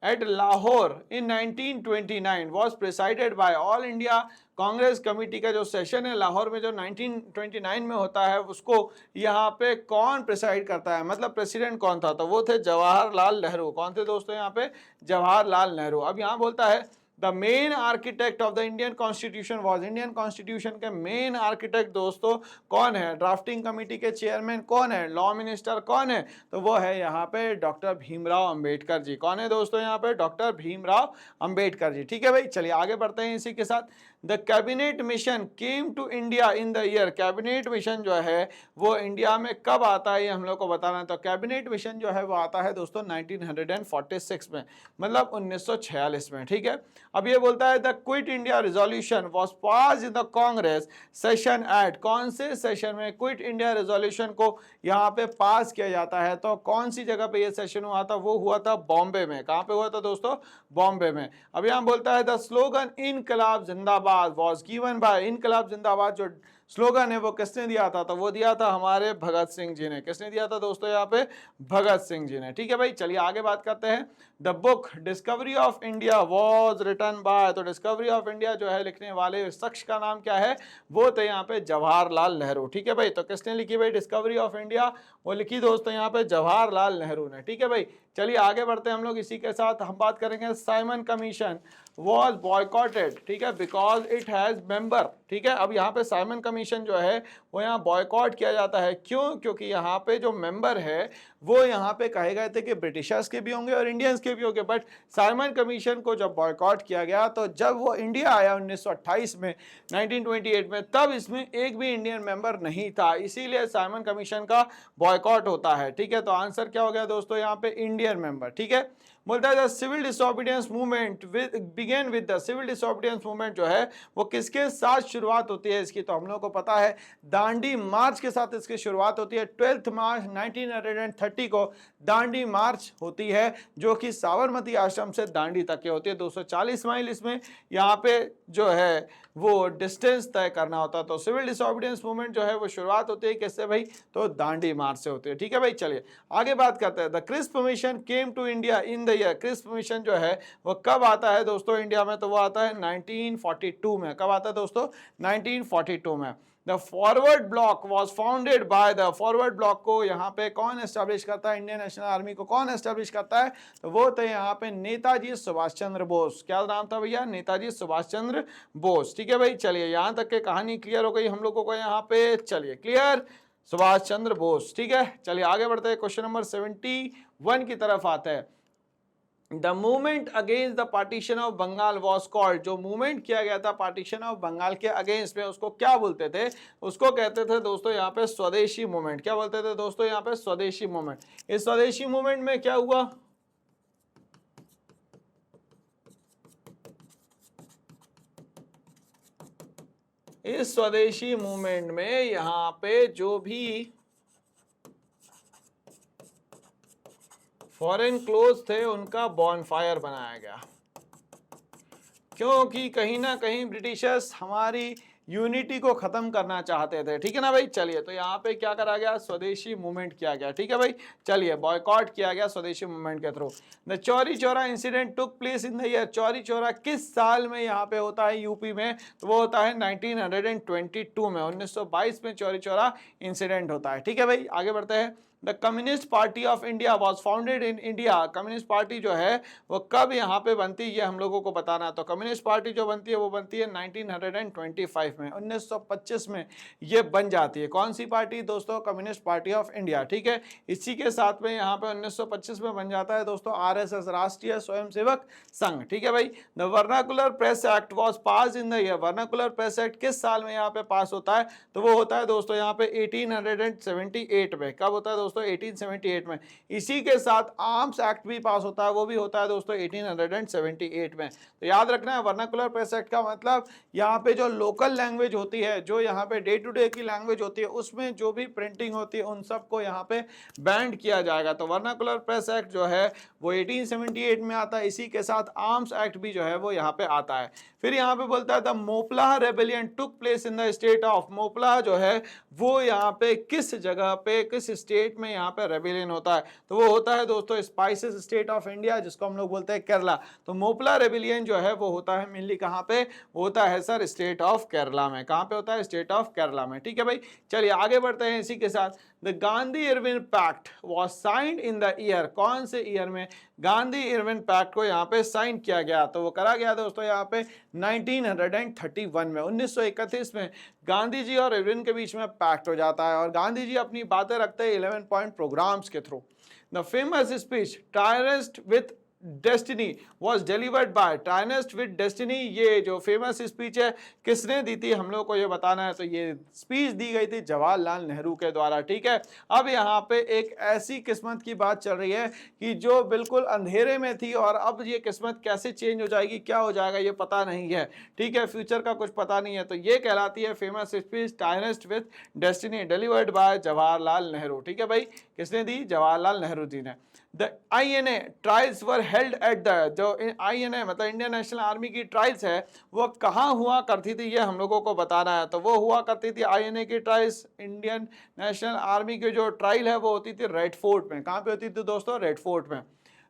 at Lahore in 1929 was presided by all India Congress committee का जो सेशन है लाहौर में जो 1929 में होता है उसको यहाँ पे कौन प्रेसाइड करता है, मतलब प्रेसिडेंट कौन था? तो वो थे जवाहरलाल नेहरू। कौन थे दोस्तों यहाँ पे? जवाहरलाल नेहरू। अब यहाँ बोलता है the main architect of the Indian constitution was, Indian constitution के मेन आर्किटेक्ट दोस्तों कौन है? ड्राफ्टिंग कमेटी के चेयरमैन कौन है? लॉ मिनिस्टर कौन है? तो वो है यहाँ पे डॉक्टर भीमराव अंबेडकर जी। कौन है दोस्तों यहाँ पे? डॉक्टर भीमराव अंबेडकर जी। ठीक है भाई। चलिए आगे बढ़ते हैं। इसी के साथ the cabinet mission came to India in the year, cabinet mission जो है वो इंडिया में कब आता है ये हम लोग को बताना है। तो कैबिनेट मिशन जो है वो आता है दोस्तों 1946 में, मतलब 1946 में। ठीक है। अब ये बोलता है the quit India resolution was pass in the Congress session at, कौन से सेशन में क्विट इंडिया रेजोल्यूशन को यहाँ पे पास किया जाता है? तो कौन सी जगह पे ये सेशन हुआ था? वो हुआ था बॉम्बे में। कहाँ पे हुआ था दोस्तों? बॉम्बे में। अब यहाँ बोलता है द स्लोगन इनकलाब जिंदाबाद वाज गिवन बाय, इनकलाब जिंदाबाद जो स्लोगन है वो किसने दिया था? तो वो दिया था हमारे भगत सिंह जी ने। किसने दिया था दोस्तों यहाँ पे? भगत सिंह जी ने। ठीक है भाई। चलिए आगे बात करते हैं। The book discovery of India was written by, तो डिस्कवरी ऑफ इंडिया जो है लिखने वाले शख्स का नाम क्या है? वो थे यहाँ पे जवाहरलाल नेहरू। ठीक है भाई। तो किसने लिखी भाई डिस्कवरी ऑफ इंडिया? वो लिखी दोस्तों यहाँ पे जवाहरलाल नेहरू ने। ठीक है भाई। चलिए आगे बढ़ते हैं हम लोग। इसी के साथ हम बात करेंगे साइमन कमीशन। वॉज बॉयकॉटेड, ठीक है, बिकॉज इट हैज मेंबर, ठीक है। अब यहाँ पे साइमन कमीशन जो है वो यहाँ बॉयकॉट किया जाता है, क्यों? क्योंकि यहाँ पे जो मेंबर है वो यहाँ पे कहे गए थे कि ब्रिटिशर्स के भी होंगे और इंडियंस के भी होंगे, बट साइमन कमीशन को जब बॉयकॉट किया गया तो जब वो इंडिया आया 1928 में, 1928 में, तब इसमें एक भी इंडियन मेंबर नहीं था, इसीलिए साइमन कमीशन का बॉयकॉट होता है, ठीक है। तो आंसर क्या हो गया दोस्तों यहाँ पे? इंडियन मेंबर, ठीक है। बोलता है civil disobedience movement began with the civil disobedience movement जो है वो किसके साथ शुरुआत होती है इसकी? तो हम लोग को पता है दांडी मार्च के साथ इसकी शुरुआत होती है। 12 मार्च 1930 को दांडी मार्च होती है जो कि साबरमती आश्रम से दांडी तक की होती है। 240 माइल इसमें यहाँ पे जो है वो डिस्टेंस तय करना होता है। तो सिविल डिसोबीडियंस मूवमेंट जो है वो शुरुआत होती है किससे भाई? तो दांडी मार्च से होती है, ठीक है भाई। चलिए आगे बात करते हैं। The Cripps mission came to India in the year, Cripps mission जो है वो कब आता है दोस्तों इंडिया में? तो वो आता है 1942 में। कब आता है दोस्तों? 1942 में। The forward block was founded by the, forward block को यहाँ पे कौन एस्टेब्लिश करता है? इंडियन नेशनल आर्मी को कौन एस्टेब्लिश करता है? तो वो थे यहाँ पे नेताजी सुभाष चंद्र बोस। क्या नाम था भैया? नेताजी सुभाष चंद्र बोस, ठीक है भाई। चलिए यहाँ तक के कहानी क्लियर हो गई हम लोगों को यहाँ पे। चलिए क्लियर, सुभाष चंद्र बोस, ठीक है। चलिए आगे बढ़ते हैं, क्वेश्चन नंबर 71 की तरफ आते हैं। The movement against the partition of Bengal was called, जो मूवमेंट किया गया था पार्टीशन ऑफ बंगाल के अगेंस्ट में, उसको क्या बोलते थे? उसको कहते थे दोस्तों यहाँ पे स्वदेशी मूवमेंट। क्या बोलते थे दोस्तों यहाँ पे? स्वदेशी मूवमेंट। इस स्वदेशी मूवमेंट में क्या हुआ? इस स्वदेशी मूवमेंट में यहाँ पे जो भी फॉरेन क्लोथ थे उनका बॉनफायर बनाया गया, क्योंकि कहीं ना कहीं ब्रिटिशर्स हमारी यूनिटी को खत्म करना चाहते थे, ठीक है ना भाई। चलिए तो यहाँ पे क्या करा गया? स्वदेशी मूवमेंट किया गया, ठीक है भाई। चलिए बॉयकॉट किया गया स्वदेशी मूवमेंट के through. The Chauri Chaura incident took place in the year, Chauri Chaura किस साल में यहाँ पे होता है यूपी में? तो वो होता है 1922 में, 1922 में चौरी चौरा इंसिडेंट होता है, ठीक है भाई। आगे बढ़ते हैं। The communist party of India was founded in India, communist party जो है वो कब यहाँ पे बनती है ये हम लोगों को बताना है। तो कम्युनिस्ट पार्टी जो बनती है वो बनती है 1925 में, 1925 में ये बन जाती है। कौन सी पार्टी दोस्तों? कम्युनिस्ट पार्टी ऑफ इंडिया, ठीक है। इसी के साथ में यहाँ पे 1925 में बन जाता है दोस्तों RSS, राष्ट्रीय स्वयंसेवक संघ, ठीक है भाई। The vernacular press act was pass in the year, vernacular press act किस साल में यहाँ पे पास होता है? तो वो होता है दोस्तों यहाँ पे 1878 में। कब होता है दोस्तों? 1878 में। इसी के साथ आर्म्स एक्ट भी पास होता है, वो भी होता है दोस्तों 1878 में। तो याद रखना है वर्नाकुलर प्रेस एक्ट का मतलब यहाँ पे जो लोकल लैंग्वेज होती है, जो यहाँ पे डे टू डे की लैंग्वेज होती है, उसमें जो भी प्रिंटिंग होती है उन सबको यहाँ पे बैंड किया जाएगा। तो वर्नाकुलर प्रेस एक्ट जो है वो 1878 में आता है। इसी के साथ आर्म्स एक्ट भी जो है वो यहाँ पे आता है। फिर यहाँ पे बोलता है the Moplah rebellion took place in the state of, Moplah जो है वो यहाँ पे किस जगह पे, किस स्टेट में यहाँ पे रेबेलियन होता है? तो वो होता है दोस्तों स्पाइसेस स्टेट ऑफ इंडिया, जिसको हम लोग बोलते हैं केरला। तो मोपला रेबेलियन जो है वो होता है मेनली कहाँ पे? वो होता है सर स्टेट ऑफ केरला में। कहाँ पे होता है? स्टेट ऑफ केरला में, ठीक है भाई। चलिए आगे बढ़ते हैं इसी के साथ। The Gandhi Irwin pact was signed in the year, कौन से ईयर में गांधी इरविन पैक्ट को यहाँ पे साइन किया गया? तो वो करा गया दोस्तों यहाँ पे 1931 में, 1931 में गांधी जी और इरविन के बीच में पैक्ट हो जाता है और गांधी जी अपनी बातें रखते हैं 11 पॉइंट प्रोग्राम्स के through. The famous speech tryst with destiny was delivered by, tryst with destiny, ये जो फेमस स्पीच है किसने दी थी हम लोग को ये बताना है। तो ये स्पीच दी गई थी जवाहरलाल नेहरू के द्वारा, ठीक है। अब यहाँ पे एक ऐसी किस्मत की बात चल रही है कि जो बिल्कुल अंधेरे में थी और अब ये किस्मत कैसे चेंज हो जाएगी, क्या हो जाएगा ये पता नहीं है, ठीक है। फ्यूचर का कुछ पता नहीं है। तो ये कहलाती है famous speech tryst with destiny delivered by Jawaharlal Nehru, ठीक है भाई। किसने दी? जवाहरलाल नेहरू जी ने। The INA trials were held at the, जो INA मतलब इंडियन नेशनल आर्मी की ट्रायल्स है वो कहाँ हुआ करती थी ये हम लोगों को बताना है। तो वो हुआ करती थी INA की ट्रायल्स, इंडियन नेशनल आर्मी की जो ट्रायल है वो होती थी रेड फोर्ट में। कहाँ पे होती थी दोस्तों? रेड फोर्ट में।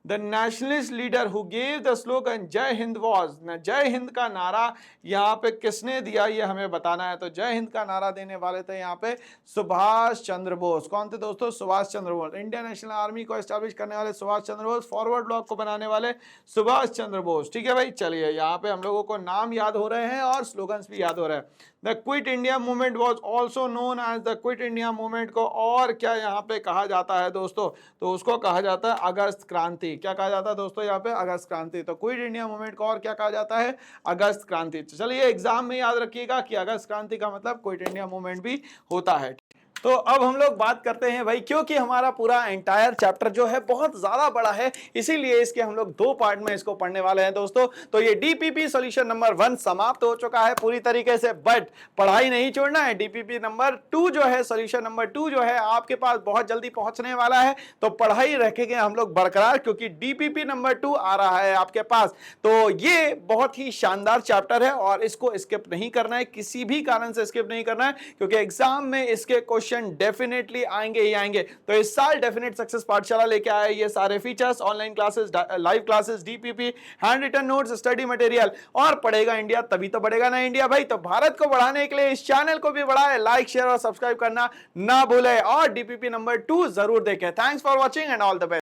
The nationalist leader who gave the slogan जय हिंद वाज, जय हिंद का नारा यहाँ पे किसने दिया ये हमें बताना है। तो जय हिंद का नारा देने वाले थे यहाँ पे सुभाष चंद्र बोस। कौन थे दोस्तों? Subhash Chandra Bose. Indian national army को एस्टैब्लिश करने वाले सुभाष चंद्र बोस, फॉरवर्ड ब्लॉक को बनाने वाले सुभाष चंद्र बोस। ठीक है भाई, चलिए यहाँ पे हम लोगों को नाम याद हो रहे हैं और स्लोगन्स भी याद हो रहे हैं। The quit India movement was also known as the quit India movement को और क्या यहाँ पे कहा जाता है दोस्तों? तो उसको कहा जाता है अगस्त क्रांति। क्या कहा जाता है दोस्तों यहाँ पे? अगस्त क्रांति। तो क्विट इंडिया मूवमेंट को और क्या कहा जाता है? अगस्त क्रांति। चलिए एग्जाम में याद रखिएगा कि अगस्त क्रांति का मतलब क्विट इंडिया मूवमेंट भी होता है। तो अब हम लोग बात करते हैं भाई, क्योंकि हमारा पूरा एंटायर चैप्टर जो है बहुत ज्यादा बड़ा है, इसीलिए इसके हम लोग 2 पार्ट में इसको पढ़ने वाले हैं दोस्तों। तो ये डीपीपी सॉल्यूशन नंबर 1 समाप्त हो चुका है पूरी तरीके से, बट पढ़ाई नहीं छोड़ना है। डीपीपी नंबर 2 जो है, सॉल्यूशन नंबर 2 जो है आपके पास बहुत जल्दी पहुंचने वाला है। तो पढ़ाई रखेंगे हम लोग बरकरार, क्योंकि डीपीपी नंबर 2 आ रहा है आपके पास। तो ये बहुत ही शानदार चैप्टर है और इसको स्किप नहीं करना है, किसी भी कारण से स्किप नहीं करना है, क्योंकि एग्जाम में इसके क्वेश्चन डेफिनेटली आएंगे ही आएंगे। तो इस साल डेफिनेट सक्सेस पाठशाला लेके आए ये सारे features, online classes, live classes, DPP, hand written notes, study material, और पढ़ेगा इंडिया तभी तो बढ़ेगा ना इंडिया भाई। तो भारत को बढ़ाने के लिए इस चैनल को भी बढ़ाए, लाइक शेयर और सब्सक्राइब करना ना भूले, और डीपीपी नंबर 2 जरूर देखें। Thanks for watching and all the best.